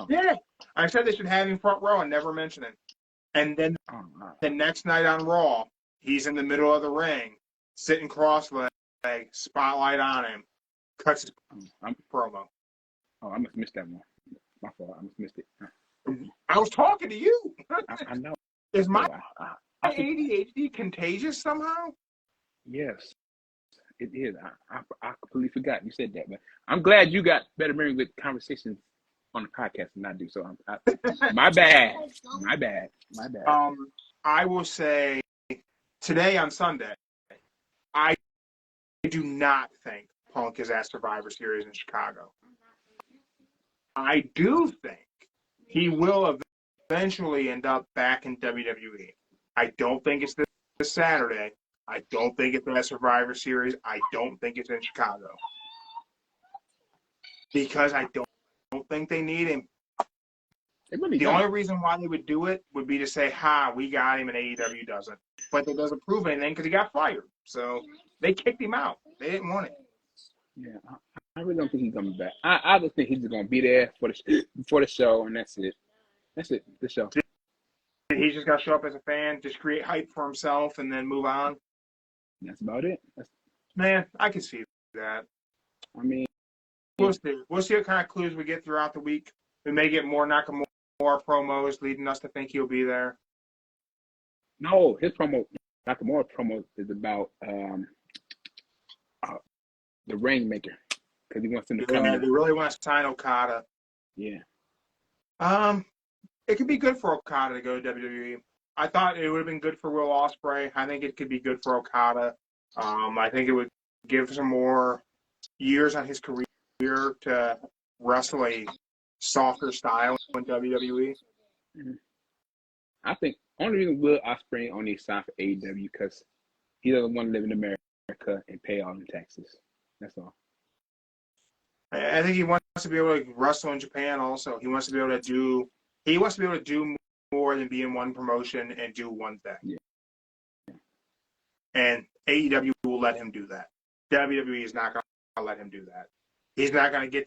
Yeah. I said they should have him front row and never mention it. And then the next night on Raw, he's in the middle of the ring, sitting cross-legged, spotlight on him, cuts his promo. Oh, I must have missed that one. My fault. I must have missed it. I was talking to you. I know. Is my ADHD contagious somehow? Yes, it is. I completely forgot you said that, but I'm glad you got better memory with conversations on the podcast than I do. So my bad. I will say today on Sunday, I do not think Punk is at Survivor Series in Chicago. I do think he will eventually end up back in WWE. I don't think it's this Saturday. I don't think it's at Survivor Series. I don't think it's in Chicago. Because I don't think they need him. The only reason why they would do it would be to say, we got him and AEW doesn't. But that doesn't prove anything because he got fired. So they kicked him out. They didn't want it. Yeah, I really don't think he's coming back. I just think he's just going to be there for the show, and that's it. That's it, the show. He's just got to show up as a fan, just create hype for himself, and then move on. That's about it. Man, I can see that. I mean, we'll see what kind of clues we get throughout the week. We may get more Nakamura promos leading us to think he'll be there. No, his Nakamura promo is about the Rainmaker, because he wants him to come in. Yeah, they really want to sign Okada. Yeah. It could be good for Okada to go to WWE. I thought it would have been good for Will Ospreay. I think it could be good for Okada. I think it would give some more years on his career to wrestle a softer style in WWE. Mm-hmm. I think only reason Will Ospreay only signed for AEW because he doesn't want to live in America and pay all the taxes. That's all. I think he wants to be able to wrestle in Japan also. He wants to be able to do more than be in one promotion and do one thing. Yeah. And AEW will let him do that. WWE is not going to let him do that. He's not going to get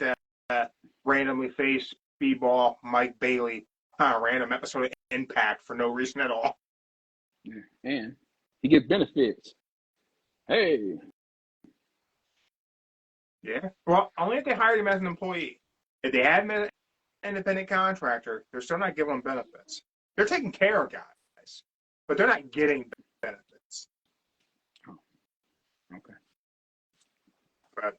that randomly faced speedball Mike Bailey random episode of Impact for no reason at all. Yeah. And he gets benefits. Hey. Yeah. Well, only if they hired him as an employee. If they had him as an independent contractor, they're still not giving him benefits. They're taking care of guys, but they're not getting benefits. Oh. Okay. But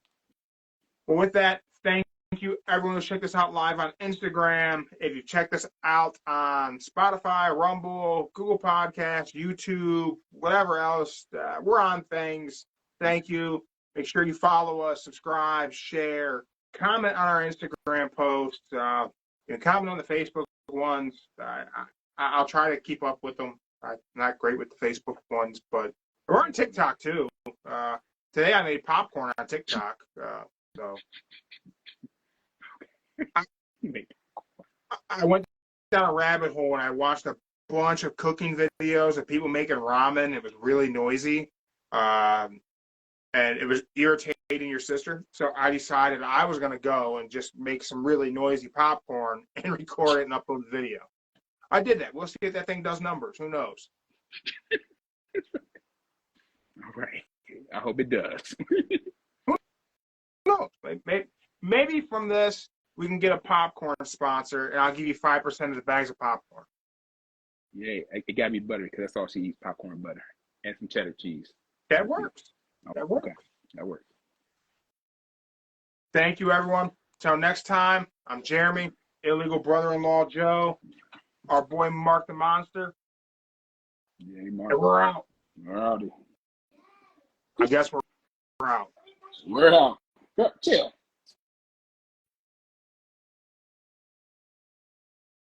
well, with that, thank you everyone who checked us out live on Instagram. If you checked us out on Spotify, Rumble, Google Podcasts, YouTube, whatever else, we're on things. Thank you. Make sure you follow us, subscribe, share, comment on our Instagram posts. Comment on the Facebook ones. I'll try to keep up with them. I'm not great with the Facebook ones, but we're on TikTok too. Today I made popcorn on TikTok. So I went down a rabbit hole and I watched a bunch of cooking videos of people making ramen. It was really noisy. And it was irritating your sister. So I decided I was going to go and just make some really noisy popcorn and record it and upload the video. I did that. We'll see if that thing does numbers. Who knows? All right. I hope it does. Who knows? Maybe from this we can get a popcorn sponsor, and I'll give you 5% of the bags of popcorn. Yeah, it got me butter because that's all she eats: popcorn, butter, and some cheddar cheese. That works. That works. Okay, that works. Thank you, everyone. Till next time, I'm Jeremy, illegal brother-in-law Joe, our boy Mark the Monster. Yeah, Mark. And we're out. We're out. I guess we're out. We're out. Chill.